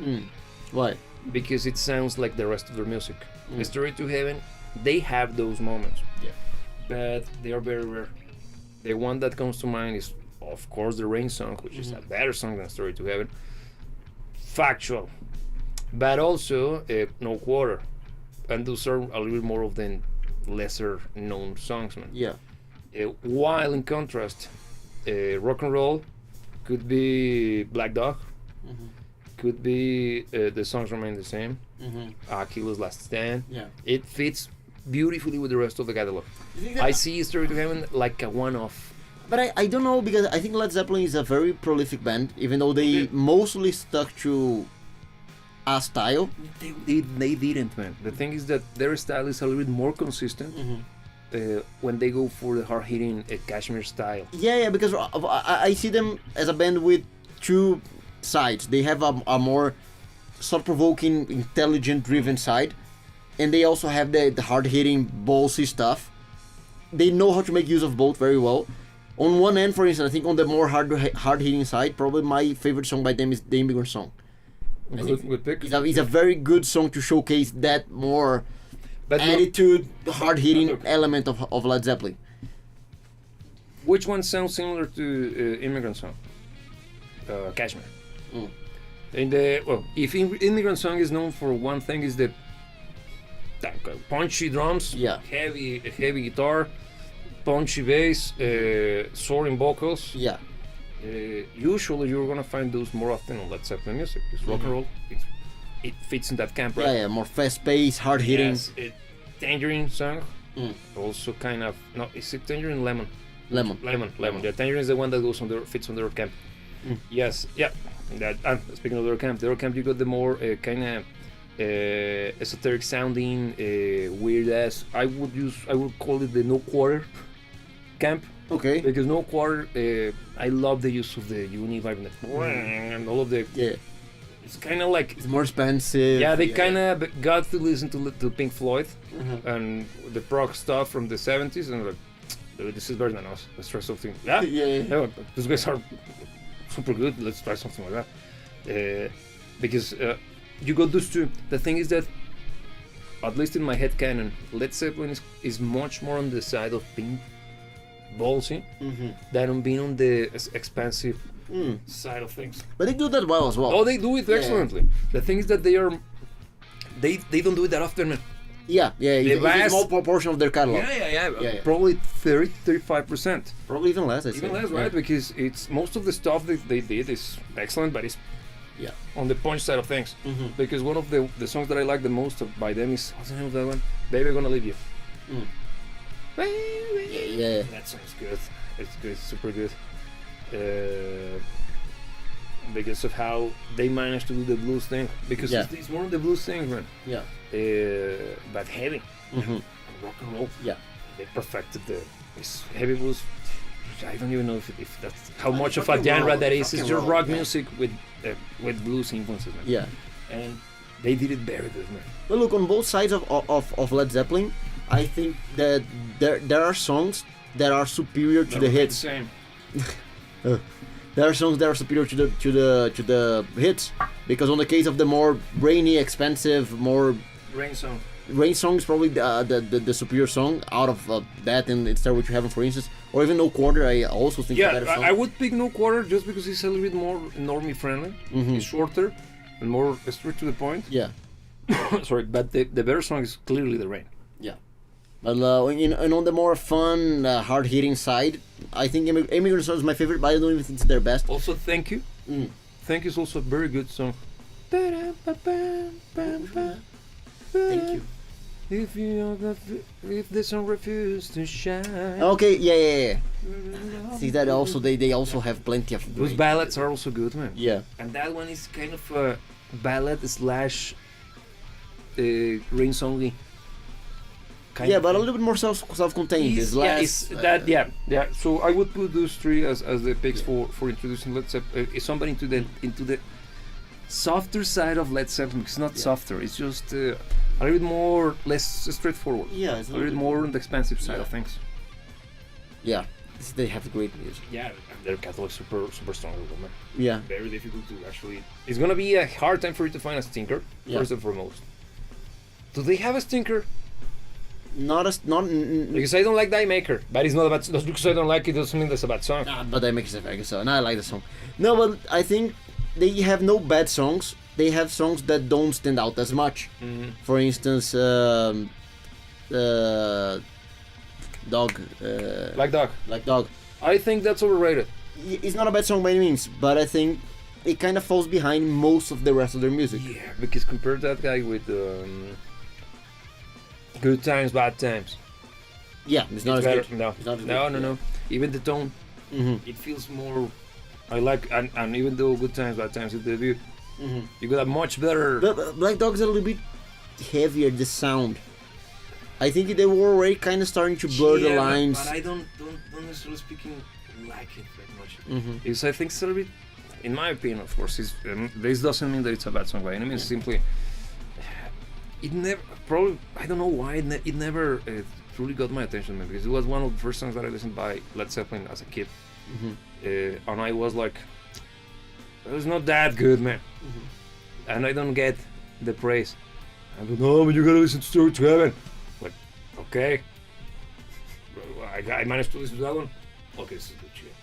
Mm. Why? Because it sounds like the rest of their music. Mm. Stairway to Heaven, they have those moments, Yeah. but they are very rare. The one that comes to mind is, of course, the Rain song, which is a better song than Stairway to Heaven. Factual, but also No Quarter, and those are a little bit more of the lesser known songs, man. Yeah. While in contrast, rock and roll could be Black Dog, Mm-hmm. could be The Songs Remain the Same, Mm-hmm. Killa's Last Stand. Yeah. It fits beautifully with the rest of the catalog. I see Stairway to Heaven like a one-off. But I don't know, because I think Led Zeppelin is a very prolific band, even though they mostly stuck to a style. They didn't, man. The thing is that their style is a little bit more consistent when they go for the hard-hitting Kashmir style. Yeah, because I see them as a band with two sides. They have a more thought-provoking, intelligent-driven side, and they also have the hard-hitting, ballsy stuff. They know how to make use of both very well. On one end, for instance, I think on the more hard-hitting side, probably my favorite song by them is The Immigrant Song. Good pick. It's a very good song to showcase that more But attitude, hard-hitting element of Led Zeppelin. which one sounds similar to Immigrant Song? Kashmir. Mm. If Immigrant Song is known for one thing, is the punchy drums, Yeah. heavy guitar, punchy bass, soaring vocals. Yeah. Usually you're gonna find those more often on Led Zeppelin music. It's rock and roll. It fits in that camp, right? Yeah, more fast-paced, hard-hitting. Yes, Tangerine song. Mm. Also kind of no. Is it Tangerine Lemon? Lemon. Lemon. Yeah, Tangerine is the one that goes on fits on their camp. Mm. Yes, yeah. That speaking of their camp, you got the more kind of esoteric sounding, weird ass. I would call it the No Quarter camp. Okay. Because No Quarter, I love the use of the uni vibe and all of the. Yeah. It's kind of like. It's more expensive. Yeah, they kind of got to listen to Pink Floyd Mhm. and the prog stuff from the 70s, and like, dude, this is better than us. Let's try something. Yeah, Yeah. those guys are super good. Let's try something like that. Because you got those two. The thing is that, at least in my head canon, Led Zeppelin is much more on the side of being ballsy Mm-hmm. than on being on the expansive Mm. side of things. But they do that well as well. Oh, they do it excellently. The thing is that they don't do it that often, man. Yeah. It's a vast- small proportion of their catalog. Yeah. Probably 35%. Probably even less. I'd Even say. less, right? Because it's most of the stuff that they did is excellent, but it's Yeah. on the punch side of things. Mm-hmm. Because one of the songs that I like the most by them is, what's the name of that one? Baby Gonna Leave You. Mm. Baby. Yeah. That song's good. It's good, super good. Because of how they managed to do the blues thing. Because Yeah. it's more of the blues thing, man. Yeah. But heavy. Mm-hmm. Rock and roll. Yeah. They perfected this heavy blues. I don't even know if that's how much of rock a and genre roll, that is. rock It's and just roll, rock yeah. music with blues influences, man. Yeah. And they did it very good, man. But look, on both sides of Led Zeppelin, I think that there are songs that are superior to the hits. Same. There are songs that are superior to the hits, because on the case of the more brainy, expensive, more Rain song. Rain Song is probably the superior song out of that and It's There What You Have, for instance, or even No Quarter. I also think it's a better song. I would pick No Quarter just because it's a little bit more normie friendly. It's shorter and more straight to the point. Yeah. Sorry, but the better song is clearly The Rain. Yeah. But and on the more fun, hard hitting side, I think Immigrant Song is my favorite, but I don't even think it's their best. Also, Thank You. Thank You is also a very good song. Thank you. If the sun refuse to shine. Okay, yeah. See that also they also have plenty of Those ballads are also good, man. Yeah. And that one is kind of a ballad slash rain songy. Yeah, but a little bit more self-contained. It's less. Yeah. So I would put those three as the picks for introducing Led Zeppelin. Somebody into the softer side of Led Zeppelin. It's not softer. It's just a little bit more less straightforward. Yeah, it's a little bit more on the expensive side of things. Yeah, they have great music. Yeah, their catalog super strong, man. Yeah. Very difficult to actually. It's gonna be a hard time for you to find a stinker first and foremost. Do they have a stinker? Not because I don't like Die Maker, but it's not a bad. Just because I don't like it doesn't mean that's a bad song. But Die Maker is a very good song, and I like the song. No, but I think they have no bad songs. They have songs that don't stand out as much. For instance, Dog. Like Dog. Like Dog. I think that's overrated. It's not a bad song by any means, but I think it kind of falls behind most of the rest of their music. Yeah, because compare that guy with Good Times, Bad Times. Yeah, it's not as better. good. No. It's not as No, good. no. Even the tone, it feels more. I like, and even though Good Times, Bad Times is the debut, you got a much better. But Black Dog's a little bit heavier, the sound. I think they were already kind of starting to blur the lines. But I don't necessarily speaking like it that much. Because I think it's a little bit, in my opinion, of course, this doesn't mean that it's a bad song by any means. Simply, it never, probably, I don't know why it never truly got my attention, man, because it was one of the first songs that I listened by Led Zeppelin as a kid. And I was like, it's not that good, man. And I don't get the praise. I go, no, but you gotta listen to Stairway to Heaven. Like, okay. I managed to listen to that one. Okay, this is good shit.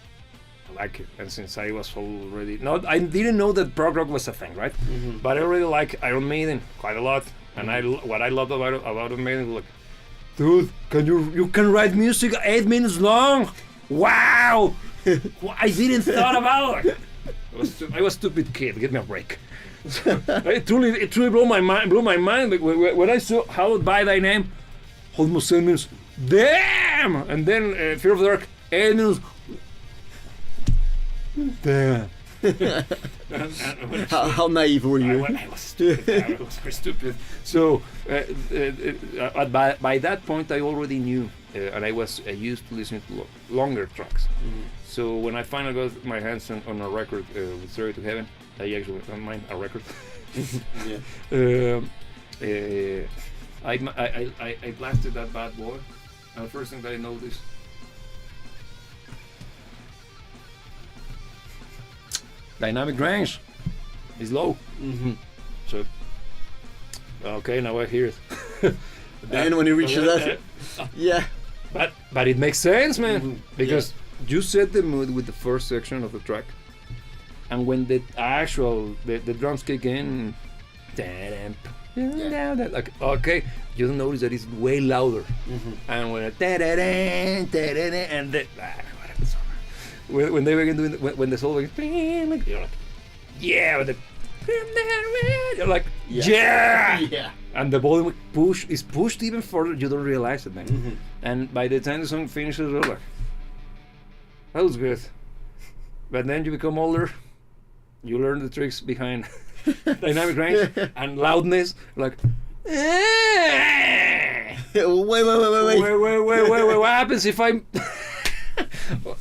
I like it. And since I was already... No, I didn't know that prog rock was a thing, right? But I already like Iron Maiden quite a lot. And what I loved about Iron Maiden was like, dude, you can write music 8 minutes long? Wow! I didn't thought about it. I was a stupid kid. Give me a break. It truly blew my mind. Like, when I saw How By Thy Name, almost 10 minutes. Damn! And then Fear of the Dark, 8 minutes. Damn. How naive were you? I was stupid. I was very stupid. So by that point, I already knew, and I was used to listening to longer tracks. So when I finally got my hands on a record with Stairway to Heaven, I actually don't mind a record. I blasted that bad boy, and the first thing that I noticed. Dynamic range is low. So, okay, now I hear it. And when you reach that, yeah. But it makes sense, man, because you set the mood with the first section of the track, and when the drums kick in, like, okay, you don't notice that it's way louder, and when when they begin doing when the solo begins, you're like, yeah, with the you're like, yeah, and the volume is pushed even further. You don't realize it, man. And by the time the song finishes, you're like, that was good. But then you become older, you learn the tricks behind dynamic range and loudness, like. Wait. What happens if I'm?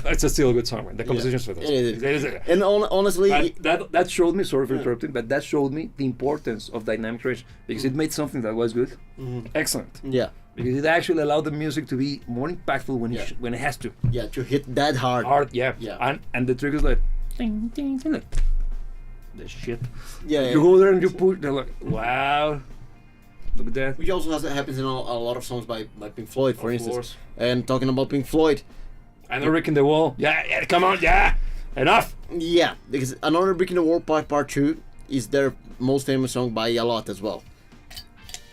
It's still a good song, man. The composition's for this. And honestly, that showed me. Sorry for interrupting, but that showed me the importance of dynamic range because it made something that was good, excellent. Yeah. Because it actually allowed the music to be more impactful when it has to. Yeah, to hit that hard. And the trick is like, ding, ding, ding, like the shit. Yeah. You go there and you push. They're like, wow. Look at that. Which also happens in a lot of songs by Pink Floyd, for Of instance. course. And talking about Pink Floyd, Another Brick in the Wall. Yeah, come on, yeah. Enough. yeah, because Another Brick in the Wall Part 2 is their most famous song by a lot as well.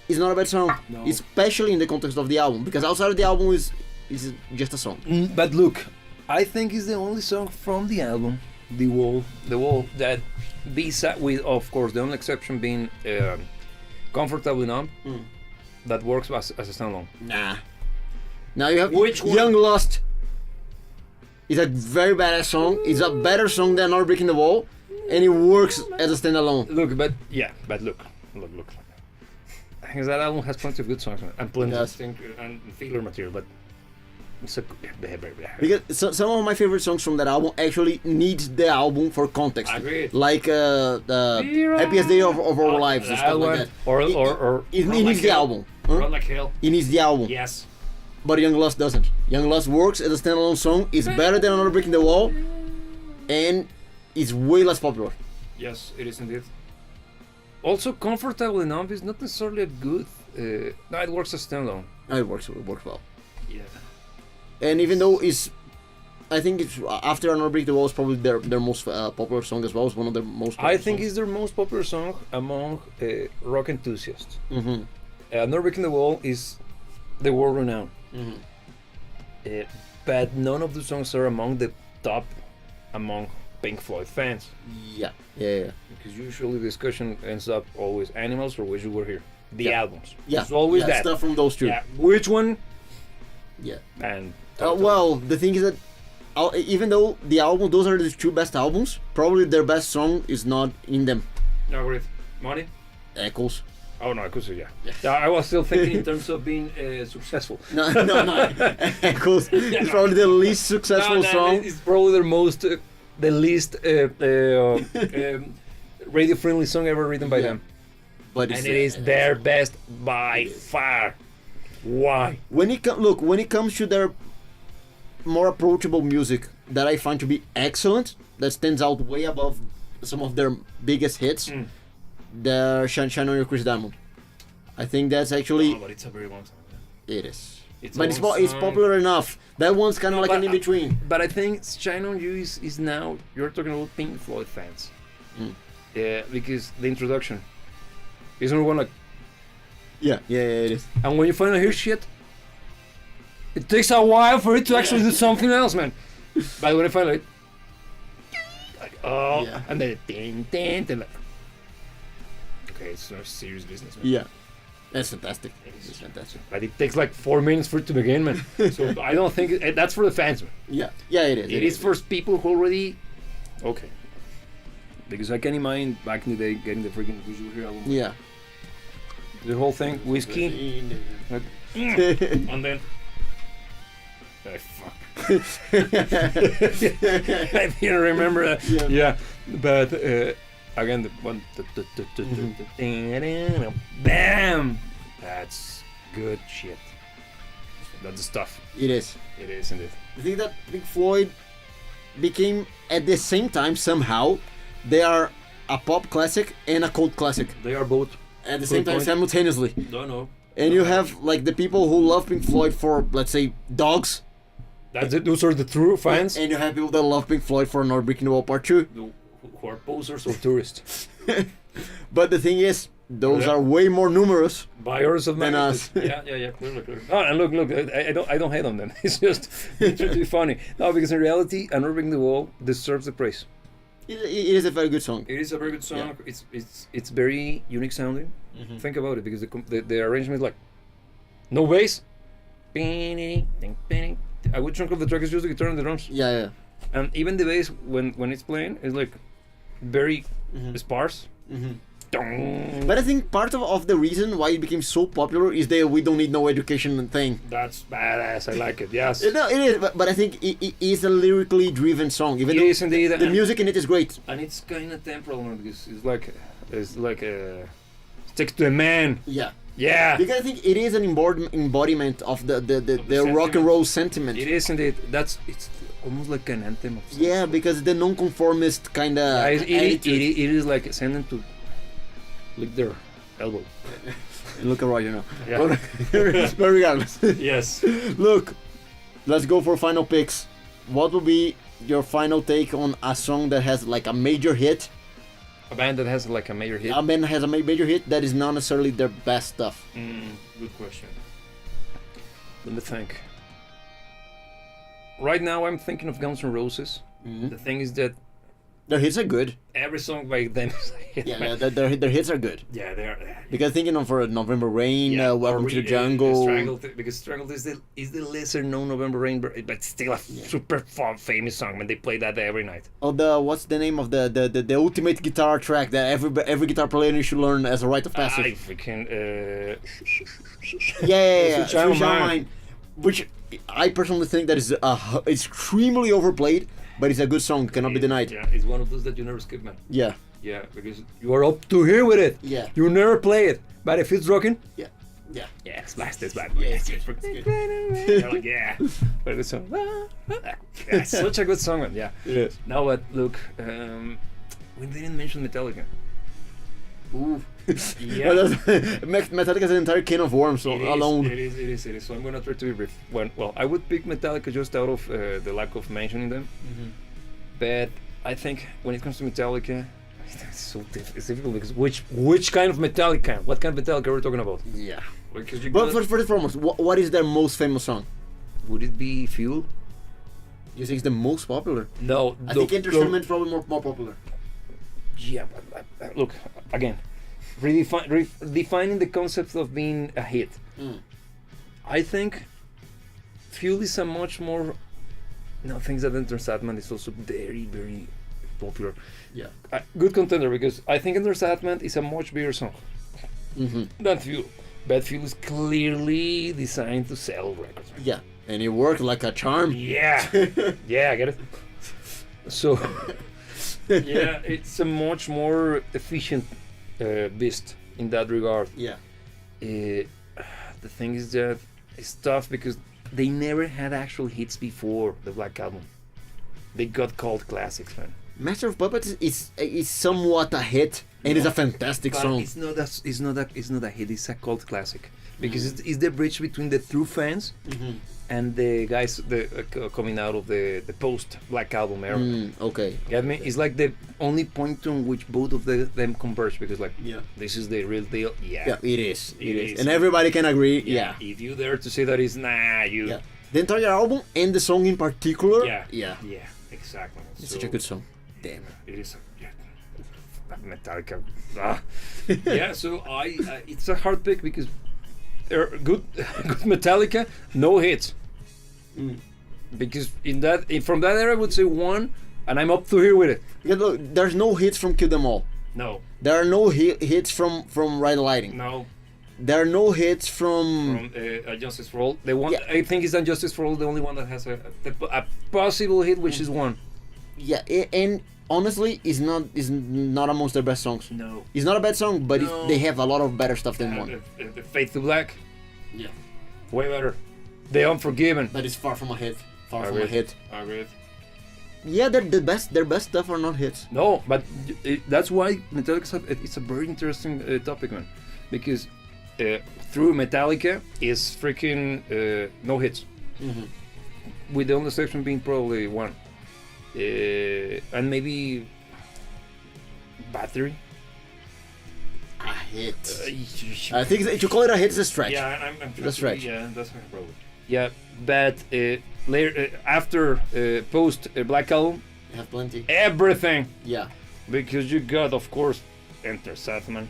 It's not a bad song, No. especially in the context of the album, because outside of the album is just a song. But look, I think it's the only song from the album, The Wall, that B-side with, of course, the only exception being Comfortably Numb, that works as a standalone. Nah. Now you have Which one? Young Lust. It's a very badass song. It's a better song than Another Brick in the Wall, and it works as a standalone. Look, but look. I think that album has plenty of good songs man, and plenty It of does. and filler material, but it's a Because some of my favorite songs from that album actually need the album for context. Agreed. Like the Happiest Day of Our Lives and stuff like that. It needs the album. Huh? Run Like Hell. It needs the album. Yes. But Young Lust doesn't. Young Lust works as a standalone song. It's better than Another Brick in the Wall, and it's way less popular. Yes, it is indeed. Also, Comfortably Numb is not necessarily a good. No, it works as standalone. It works well. Yeah. And even though I think it's after Another Brick in the Wall is probably their most popular song as well. It's one of their most. Popular I think songs. it's their most popular song among rock enthusiasts. Mm-hmm. Another Brick in the Wall is the world renowned. Mm-hmm. But none of the songs are among the top among Pink Floyd fans. Yeah. Because usually the discussion ends up always Animals or Wish You Were Here. The albums. Yeah. It's always yeah, that. stuff from those two. Yeah. Which one? Yeah. And Well, the thing is that even though the album, those are the two best albums, probably their best song is not in them. no, great. Money? Echoes. Oh no, I could say yeah. I was still thinking in terms of being successful. No. Echoes is probably the least successful song. It's probably the least radio-friendly song ever written by them. But And it is their best by far. Why? when it comes to their more approachable music that I find to be excellent, that stands out way above some of their biggest hits, the Shine On Your Chris Diamond. I think that's actually but it's a very long song. it is. It's But a it's long it's song. popular enough. That one's kind of like but an in between. But I think Shine On You is now, you're talking about Pink Floyd fans. Yeah, because the introduction is not one like, Yeah, it is. and when you finally hear shit, it takes a while for it to actually do something else, man. But when I finally, like, oh, Yeah. and then ding, like, okay, it's not serious business, man. Yeah, that's fantastic. It's fantastic. But it takes like 4 minutes for it to begin, man. So I don't think that's for the fans, man. Yeah, it is. It is for people who already, okay. Because I can imagine back in the day getting the freaking Visual Here album. Yeah. The whole thing, whiskey, like, and then, fuck. I didn't remember that. Yeah, but again, the one, bam, that's good shit. That's the stuff. It is. It is indeed. I think that Pink Floyd became, at the same time, somehow, they are a pop classic and a cult classic They are both. at the same Good time point. simultaneously. Don't know. And you have like the people who love Pink Floyd for, let's say, dogs, That's it. Those are the true fans. and you have people that love Pink Floyd for Another Brick in the Wall Part 2. Who are posers or tourists. But the thing is, those Yeah. are way more numerous. Buyers of Than magazines. us. Yeah, clearly. Oh, and look, I don't hate on them. It's just it's really funny. No, because in reality, Another Brick in the Wall deserves the praise. It is a very good song. It is a very good song. Yeah. It's very unique sounding. Think about it, because the arrangement is like no bass. A good chunk of the track is just the guitar and the drums, Yeah. and even the bass when it's playing is like very sparse. But I think part of the reason why it became so popular is that we don't need no education thing. That's badass. I like it. Yes. No, it is, but I think it is a lyrically driven song. Even It though is indeed. the music in it is great. And it's kind of temporal, man, because it's like a stick to a man. Yeah. Yeah. Because I think it is an embodiment of the rock and sentiment. roll sentiment. It is indeed. It's almost like an anthem of some Yeah, sort. because the non-conformist kind of It is like sending to lick their elbow. Look at Roger now. Yeah. But regardless. Yes. Look, let's go for final picks. What will be your final take on a song that has like a major hit? A band that has like a major hit. A band has a major hit that is not necessarily their best stuff. Good question. Let me think. Right now, I'm thinking of Guns N' Roses. Mhm. The thing is that Their hits are good. every song by them is a hit. Yeah, man. their hits are good. Yeah, they are. Because thinking of November Rain, or Welcome to the re- Jungle. Strangled, because Strangled is the lesser known November Rain, but still a super famous song. Man, they play that every night. Oh, what's the name of the ultimate guitar track that every guitar player should learn as a rite of I passage? freaking. Yeah. Switch Out of Switch Out of Mind. Mind. Which I personally think that is extremely overplayed, but it's a good song, cannot be denied. Yeah, it's one of those that you never skip, man. Yeah. Yeah, because you are up to here with it. Yeah. You never play it, but if it's rocking, Yeah. Yeah. yeah, it's blast this bad. Yeah, it's good, You're like, yeah, what a good song. Yeah, it's such a good song, man. Yeah. It is. Now what? Look, we didn't mention Metallica. Ooh. Yeah. Metallica's an entire can of worms alone. It is. So I'm gonna try to be brief. Well, I would pick Metallica just out of the lack of mentioning them. But I think when it comes to Metallica, it's difficult because which kind of Metallica? What kind of Metallica are we talking about? Yeah. Because you But got- first and foremost, what is their most famous song? would it be Fuel? You think it's the most popular? No, I think Entertainment is probably more popular. Yeah, but look again, redefining the concept of being a hit. I think Fuel is a much more. No, things that Enter Sandman is also very popular. Yeah. Good contender because I think Enter Sandman is a much bigger song than Fuel. But Fuel is clearly designed to sell records. Yeah. And it worked like a charm. Yeah, yeah, I get it. So, yeah, it's a much more efficient beast in that regard. Yeah. The thing is that it's tough because they never had actual hits before the Black Album. They got cult classics, man. Master of Puppets is somewhat a hit, and it's a fantastic But song. it's not a hit. It's a cult classic because it's the bridge between the true fans and the guys coming out of the post Black Album era. Okay. Get me? It's like the only point on which both of them converge because like Yeah. this is the real deal. Yeah, it is. It is. And everybody can agree. Yeah. If you dare to say that is you. Yeah. The entire album and the song in particular. Yeah. Yeah. Yeah. Exactly. It's such a good song. Damn. It is. Metallica. Yeah. So it's a hard pick because good Metallica, no hits. Because from that era, I would say one, and I'm up to here with it. Yeah, look, there's no hits from Kill Them All. No. There are no hits from Ride the Lightning. No. There are no hits from Justice for All. The one Yeah. I think is Justice for All, the only one that has a possible hit, which is one. Yeah, and honestly, is not amongst their best songs. No. It's not a bad song, but No. they have a lot of better stuff than one. The Fade to Black, Yeah, way better. The Unforgiven. but it's far from a hit. Far from a Agreed. hit. Agreed. Yeah, their best stuff are not hits. No, but that's why Metallica it's a very interesting topic, man, because through Metallica is freaking no hits, with the only exception being probably one, and maybe Battery. A hit. I think if you call it a hit, it's a stretch. Yeah, I'm That's right. Yeah, that's probably. Yeah, but later after post Black Album, You have plenty. everything. Yeah. Because you got, of course, Enter Sandman.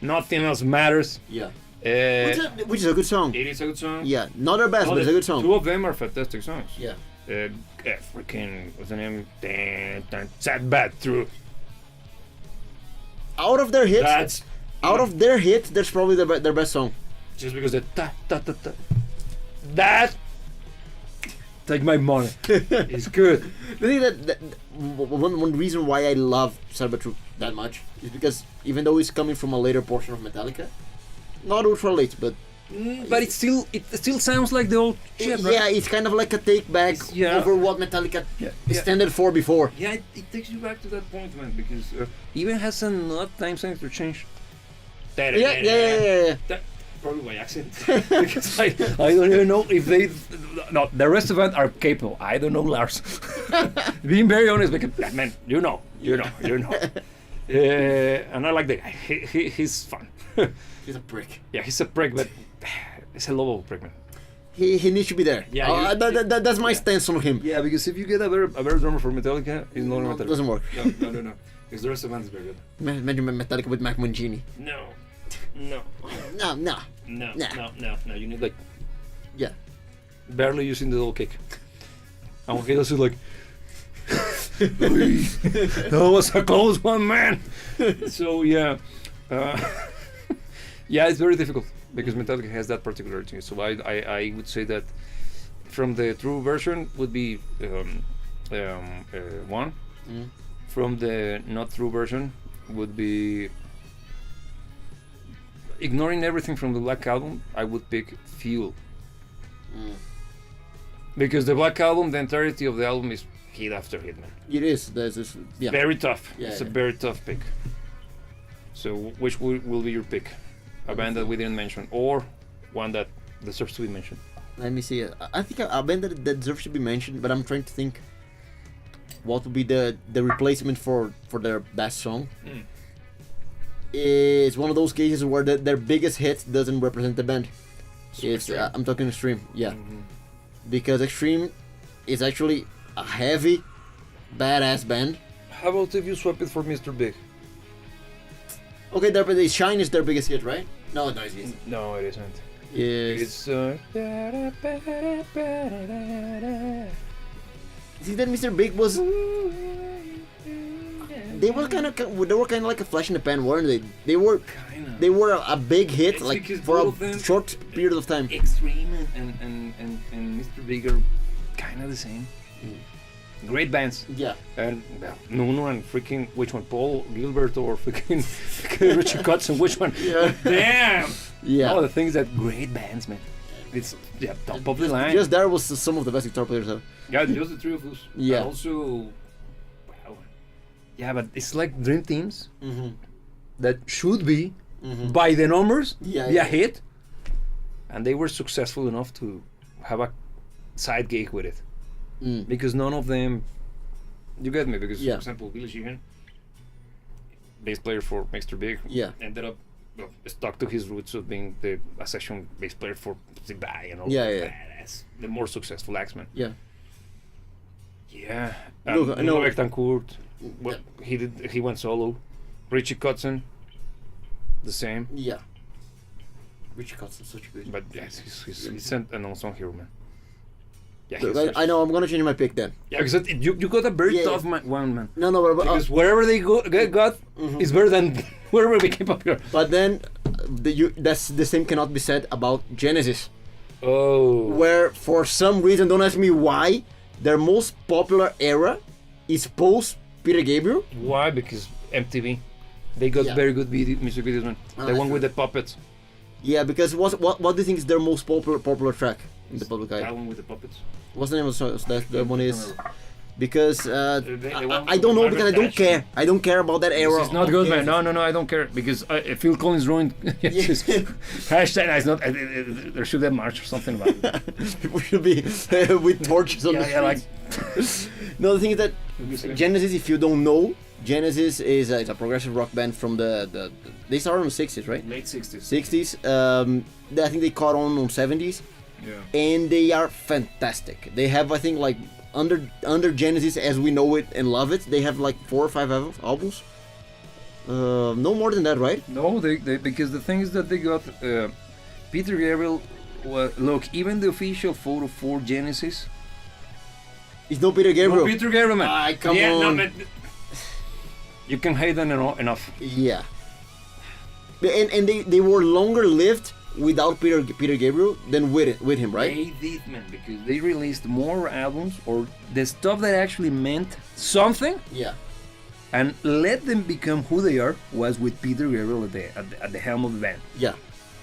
Nothing else matters. Yeah. It Which is a good song. is a good song. Yeah, not their best, but it's a good song. Two of them are fantastic songs. Yeah. Freaking, what's the name? Sad Bad Through. Out of their hits, That's that's probably their best song. just because the ta ta ta ta. That. Take my money. It's good. The thing that one reason why I love Cybertruth that much is because even though it's coming from a later portion of Metallica, not ultra late, but But it still sounds like the old shit, right? yeah, it's kind of like a take back Yeah. over what Metallica Yeah. standard for before. Yeah, it takes you back to that point, man, because even has an odd time signature change. Yeah. That, probably by accident. Because I don't even know if they. No, the rest of them are capable. I don't know Lars. Being very honest, because man, you know. And I like the guy. He's fun. He's a prick. Yeah, he's a prick, but he's a lovable prick, man. He needs to be there. Yeah, that's my stance on him. Yeah, because if you get a better drummer for Metallica, it's not Metallica. It doesn't work. No. Because the rest of the band is very good. Imagine Metallica with Mac Mangini. No. No. You need like Yeah. barely using the double kick. And he does it like. That was a close one, man. So yeah, yeah, it's very difficult because Metallica has that particularity. So I would say that from the true version would be one. Mm. From the not true version would be, ignoring everything from the Black Album, I would pick Fuel. Because the Black Album, the entirety of the album is hit after hit, man. It is. There's this. Yeah. Very tough. Yeah, It's a very tough pick. So which will be your pick? A band that we didn't mention, or one that deserves to be mentioned? Let me see. I think a band that deserves to be mentioned, but I'm trying to think what would be the replacement for their best song. It's one of those cases where their biggest hit doesn't represent the band. It's I'm talking Extreme, yeah. Because Extreme is actually a heavy, badass band. How about if you swap it for Mr. Big? Okay, the Shine is their biggest hit, right? No, it isn't. No, it isn't. It's see that Mr. Big was. They were kind of like a flash in the pan, weren't they? They were a big hit, It's like because for both of a them- short period of time. Extreme and Mr. Big are kind of the same. Great bands. Yeah. And Nuno and freaking, which one? Paul Gilbert or freaking Richie Kotzen, which one? Yeah. Damn! Yeah. Oh, the things that great bands, man. It's top of the line. Just there was some of the best guitar players ever. Yeah, just the three of us. Yeah. And also, wow. Yeah, but it's like dream teams that should be, by the numbers, Yeah, be yeah. a hit. And they were successful enough to have a side gig with it. Because none of them, you get me, because Yeah. for example, Billy Sheehan, bass player for Mr. Big, Yeah. ended up stuck to his roots of being a session bass player for Zig Bag and all Yeah, that. yeah. That's the more successful Axeman. Yeah. Yeah. Look, I know- Nuno Betancourt, well, he went solo. Richie Kotzen, the same. Yeah. Richie Kotzen, such a good. But yes, he's an unsung hero, man. Yeah, Look, he's- I know. I'm gonna change my pick then. Yeah, because you got a very Yeah. tough one, man. No, but Because wherever they got is better than wherever became popular. but then that's the same cannot be said about Genesis, Oh. where for some reason, don't ask me why, their most popular era is post Peter Gabriel. Why? Because MTV. They got Yeah. very good music videos, man. Ah, The one true. with the puppets. Yeah, because what do you think is their most popular track in the public eye? That one with the puppets. What's the name of the song? That one is because The one I don't know with because I don't Margaret care. I don't care about that era. It's not of good, man. Genesis. No, I don't care because Phil Collins ruined. Hashtag. It's not. There should be a march or something about it. People should be with torches on the Yeah, like. streets. No, the thing is that Genesis, if you don't know, Genesis is it's a progressive rock band from the they started in the 60s, right? Late 60s. 60s. I think they caught on 70s, Yeah. and they are fantastic. They have, I think, like under Genesis as we know it and love it, they have like 4 or 5 albums. No more than that, right? No, they because the thing is that they got Peter Gabriel. Look, even the official photo for Genesis. It's no Peter Gabriel. No, Peter Gabriel, man. Ah, come No, on. man. You can hate them enough. Yeah. And they were longer lived without Peter Gabriel than with him, right? They did, man, because they released more albums or the stuff that actually meant something Yeah. and let them become who they are was with Peter Gabriel at the helm of the band. Yeah.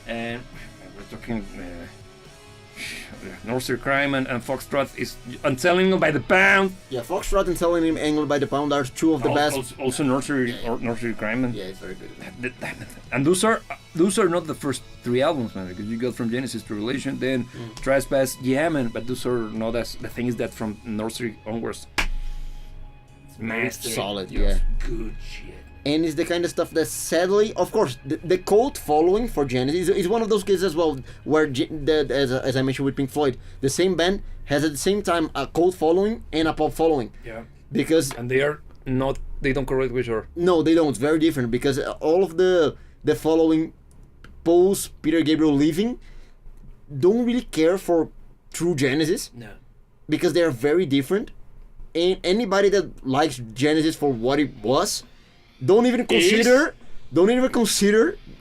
And we're talking Nursery Crime and Foxtrot is I'm telling you by the pound. Yeah, Foxtrot and Selling Him Angle by the Pound are two of the best. Also Nursery Nursery Crime. Yeah, it's very good. And those are not the first 3 albums, man. Because you got From Genesis to Revelation, then Trespass, yeah, man. But those are not as the thing is that from Nursery onwards, it's solid, yeah. Good shit. And it's the kind of stuff that sadly, of course, the cult following for Genesis is one of those cases as well, where as I mentioned with Pink Floyd, the same band has at the same time a cult following and a pop following. Yeah. Because and they don't correlate with each other. No, they don't. It's very different because all of the following post Peter Gabriel leaving don't really care for true Genesis. No. Because they are very different. And anybody that likes Genesis for what it was, don't even consider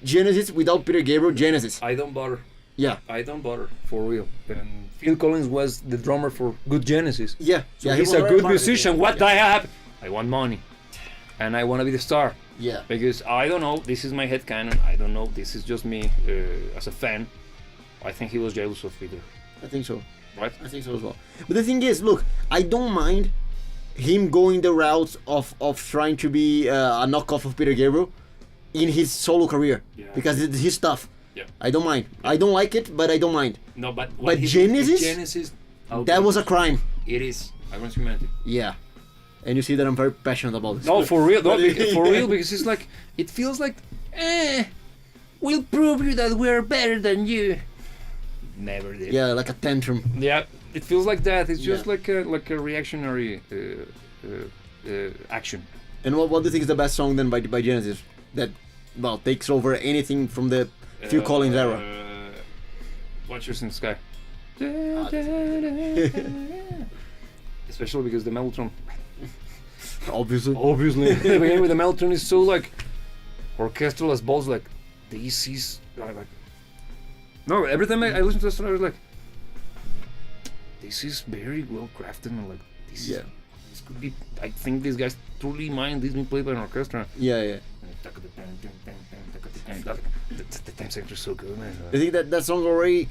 Genesis without Peter Gabriel Genesis. I don't bother. Yeah. I don't bother, for real. And Phil Collins was the drummer for good Genesis. Yeah. So yeah, he's a good musician. What I have? I want money. And I want to be the star. Yeah. Because I don't know, this is my headcanon. I don't know, this is just me as a fan. I think he was jealous of Peter. I think so. Right? I think so as well. But the thing is, look, I don't mind him going the route of trying to be a knockoff of Peter Gabriel in his solo career. Yeah. Because it's his stuff. Yeah. I don't mind. I don't like it, but I don't mind. No, but Genesis, that was a crime. It is against humanity. Yeah. And you see that I'm very passionate about this. No, for real, for real, because it's like, it feels like, we'll prove you that we're better than you. Never did. Yeah, like a tantrum. Yeah, it feels like that. It's just like a reactionary action. And what do you think is the best song then by Genesis that takes over anything from the Phil Collins era? Watchers in the Sky. Especially because the Mellotron. Obviously. The beginning with the Mellotron is so like orchestral as balls. Like this is like. No, every time I listen to the song, I was like, this is very well crafted and like this. Yeah. This could be. I think these guys truly mind this being played by an orchestra. Yeah. The time signature is so good, man. I think that song already.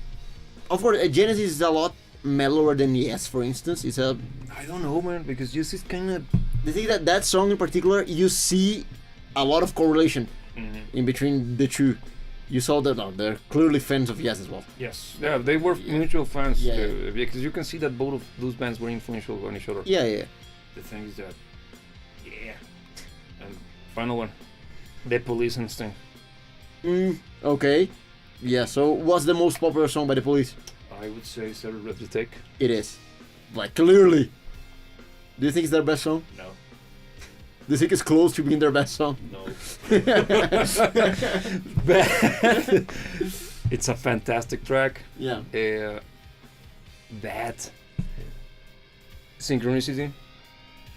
Of course, Genesis is a lot mellower than Yes, for instance. It's a. I don't know, man, because Yes is kind of. The thing that song in particular, you see a lot of correlation in between the two. You saw that they're clearly fans of Yes as well. Yes, yeah, they were mutual fans. Yeah. Because you can see that both of those bands were influential on each other. Yeah. The thing is that, and final one, The Police and Sting. Okay. Yeah. So, what's the most popular song by The Police? I would say Every Breath You Take. It is. Like clearly. Do you think it's their best song? No. Do you think it's close to being their best song? No. It's a fantastic track. Yeah. That Synchronicity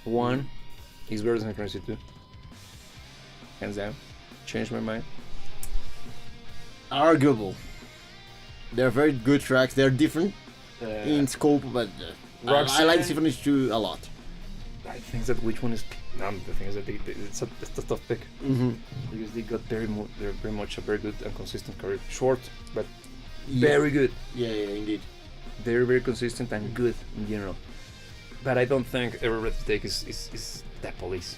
1 is better than Synchronicity 2. Hands down. Changed my mind. Arguable. They're very good tracks. They're different in scope, but I like Synchronicity 2 a lot. I think that which one is. The thing is that it's a tough pick because they got they're very much a very good and consistent career. Short, but very good. Yeah, indeed. They're very consistent and good in general. But I don't think Every Breath You Take is that Police.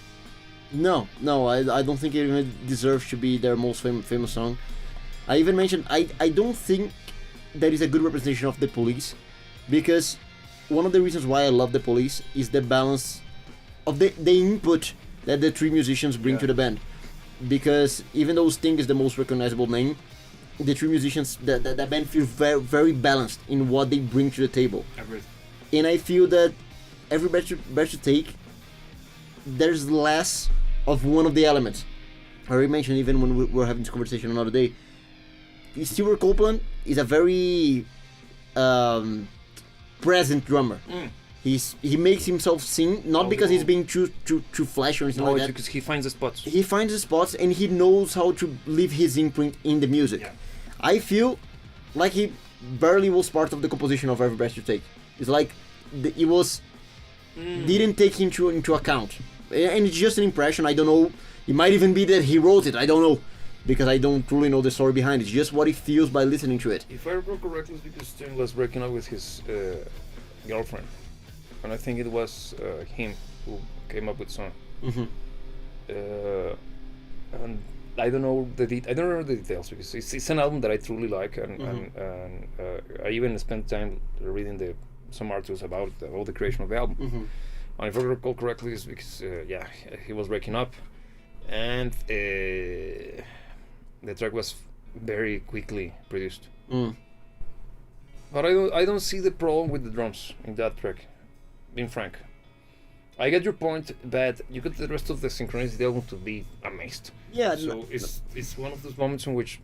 No, I don't think it even deserves to be their most famous song. I even mentioned I don't think that is a good representation of The Police, because one of the reasons why I love The Police is the balance of the input that the three musicians bring to the band. Because even though Sting is the most recognizable name, the three musicians, the band feels very, very balanced in what they bring to the table. And I feel that Every Breath You Take, there's less of one of the elements. I already mentioned even when we were having this conversation another day, Stewart Copeland is a very present drummer. He makes himself sing, not because he's being too flashy or anything like that. Because he finds the spots. He finds the spots and he knows how to leave his imprint in the music. Yeah. I feel like he barely was part of the composition of Every Breath You Take. It's like it was didn't take into account. And it's just an impression. I don't know. It might even be that he wrote it. I don't know. because I don't truly know the story behind it. It's just what it feels by listening to it. If I recall correctly, it's because Sting was breaking up with his girlfriend, and I think it was him who came up with song. And I don't know I don't remember the details because it's an album that I truly like, and I even spent time reading some articles about all the creation of the album. And if I recall correctly, it's because he was breaking up, and the track was very quickly produced. But I don't see the problem with the drums in that track. Being frank, I get your point that you get the rest of the Synchronicity album to be amazed. Yeah. So it's one of those moments in which,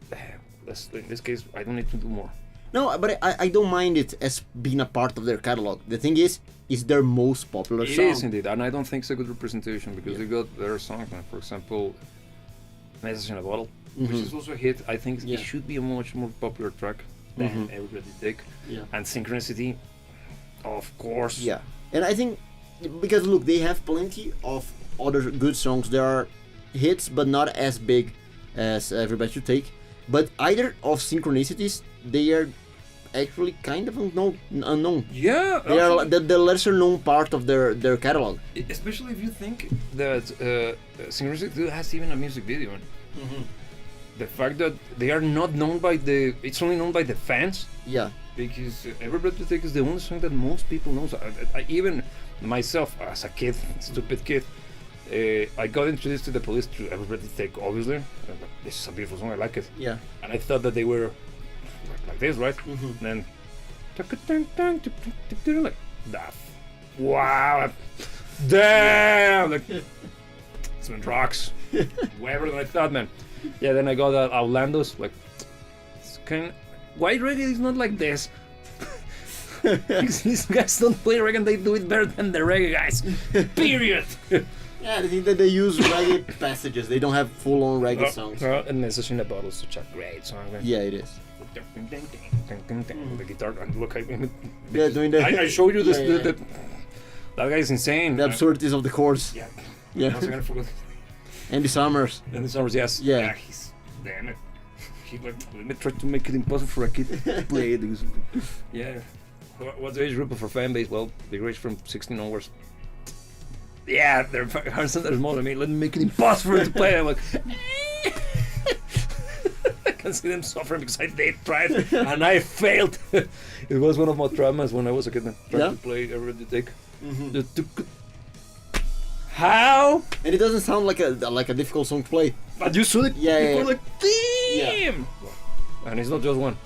in this case, I don't need to do more. No, but I don't mind it as being a part of their catalog. The thing is, it's their most popular song. It is indeed, and I don't think it's a good representation because they got their songs, man. For example, Message in a Bottle, which is also a hit. I think it should be a much more popular track than Everybody Take. Yeah. And Synchronicity, of course. Yeah, and I think because look, they have plenty of other good songs. There are hits, but not as big as Everybody Should Take. But either of Synchronicities, they are actually kind of unknown. Yeah, they are the lesser known part of their catalog. Especially if you think that Synchronicity has even a music video. The fact that they are not known it's only known by the fans. Yeah. Because Everybody to Take is the only song that most people know. I even myself, as a kid, stupid kid, I got introduced to the Police through Everybody to Take, obviously. This is a beautiful song, I like it. Yeah. And I thought that they were like this, right? And then like that. Wow. Damn! Like, it's been rocks. Way better than I thought, man. Yeah, then I got Outlandos, like, it's kind. Why reggae is not like this? Because these guys don't play reggae and they do it better than the reggae guys. Period. Yeah, I think that they use reggae passages. They don't have full-on reggae songs. And Message in a Bottle is such a great song, man. Yeah, it is. The guitar, and look, doing the. I showed you this. That guy is insane. The absurdities of the chords. Yeah. Yeah. I forgot. Andy Summers. Andy Summers, yes. Yeah. He's damn it. He like let me try to make it impossible for a kid to play it. Yeah. What's the age group of our fan base? Well, they range from 16 onwards. Yeah, they're smaller than me. Let me make it impossible for them to play. I'm like, I can see them suffering because I did try it and I failed. It was one of my traumas when I was a kid. Trying to play Everybody Take. How? And it doesn't sound like a difficult song to play. But you saw it. Yeah. Like, damn. Yeah. And it's not just one.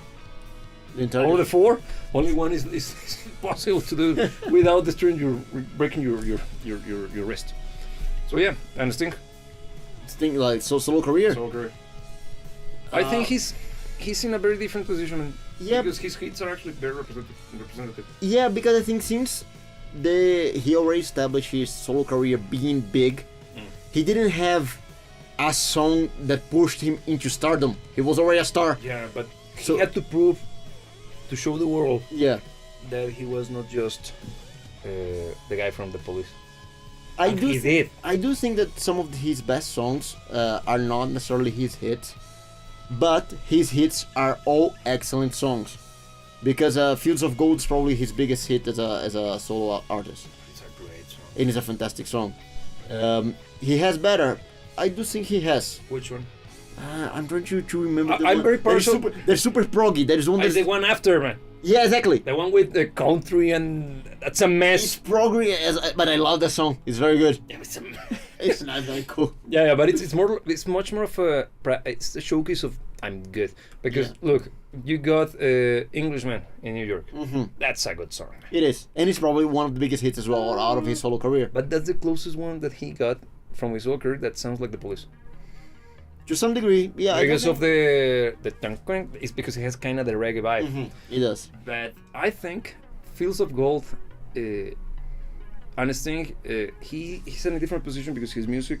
All the four. Only one is possible to do without destroying breaking your wrist. So yeah, and Sting like solo career. I think he's in a very different position. Yeah, because his hits are actually very representative. Yeah, because I think since he already established his solo career being big, he didn't have a song that pushed him into stardom. He was already a star. Yeah, but he had to prove, to show the world, that he was not just the guy from the Police. I do think that some of his best songs are not necessarily his hits, but his hits are all excellent songs. Because Fields of Gold is probably his biggest hit as a solo artist. It's a great song. And it's a fantastic song. He has better. I do think he has. Which one? I'm trying to remember. I'm very partial. They're super proggy. There is one. The one after, man. Yeah, exactly. The one with the country and that's a mess. It's proggy, but I love that song. It's very good. Yeah, it's not very cool. Yeah, but it's much more of it's a showcase of I'm good because look, you got Englishman in New York. That's a good song. It is, and it's probably one of the biggest hits as well out of his solo career. But that's the closest one that he got from his solo career that sounds like the Police. To some degree, yeah. Because of the it's because he has kind of the reggae vibe. It does. But I think Fields of Gold, and Sting, he's in a different position because his music,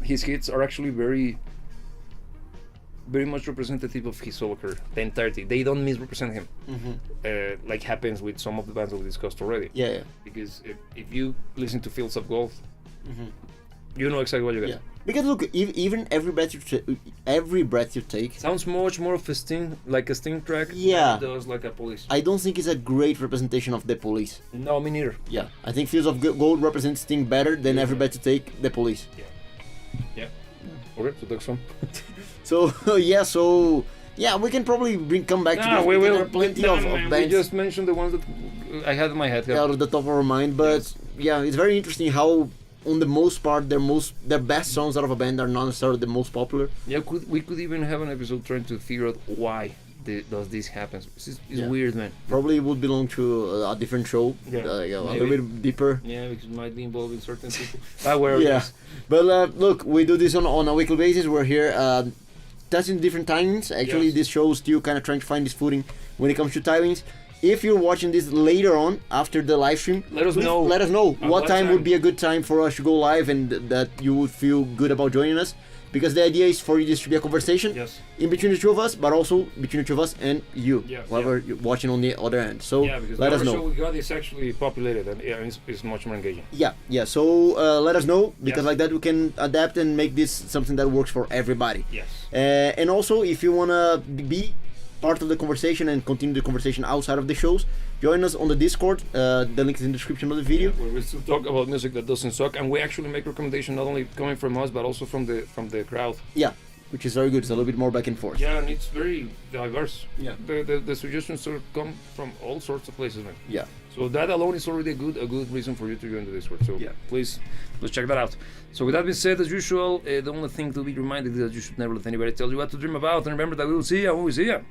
his hits are actually very much representative of his solo career. The entirety. They don't misrepresent him, like happens with some of the bands that we discussed already. Yeah. Because if you listen to Fields of Gold, you know exactly what you get. Yeah. Because look, even every breath you take. Sounds much more of a sting, like a sting track. Yeah. Than it does like a police. I don't think it's a great representation of the Police. No, me neither. Yeah, I think Fields of Gold represents Sting better than Every Breath You Take, the Police. Yeah. Okay, so that's some. So we can probably come back to this. We will. There are plenty of We bands just mentioned the ones that I had in my head. out of the top of our mind, but it's very interesting how, on the most part, their best songs out of a band are not necessarily the most popular. Yeah, we could even have an episode trying to figure out why does this happen. It's weird, man. Probably would belong to a different show, a little bit deeper. Yeah, because it might be involving certain people. But look, we do this on a weekly basis. We're here testing different timings. Actually, this show is still kind of trying to find this footing when it comes to timings. If you're watching this later on after the live stream, let us know. Let us know what time would be a good time for us to go live and that you would feel good about joining us. Because the idea is for this to be a conversation in between the two of us, but also between the two of us and you, whoever you're watching on the other end. So let us know. Show we got is actually populated and it's much more engaging. So let us know, because like that we can adapt and make this something that works for everybody. And also, if you wanna be part of the conversation and continue the conversation outside of the shows, join us on the Discord. The link is in the description of the video. Where we still talk about music that doesn't suck, and we actually make recommendations not only coming from us but also from the crowd. Yeah, which is very good. It's a little bit more back and forth. Yeah, and it's very diverse. Yeah, the suggestions sort of come from all sorts of places, man. Yeah. So that alone is already a good reason for you to join the Discord. So please, let's check that out. So with that being said, as usual, the only thing to be reminded is that you should never let anybody tell you what to dream about. And remember that we will see you when we see you.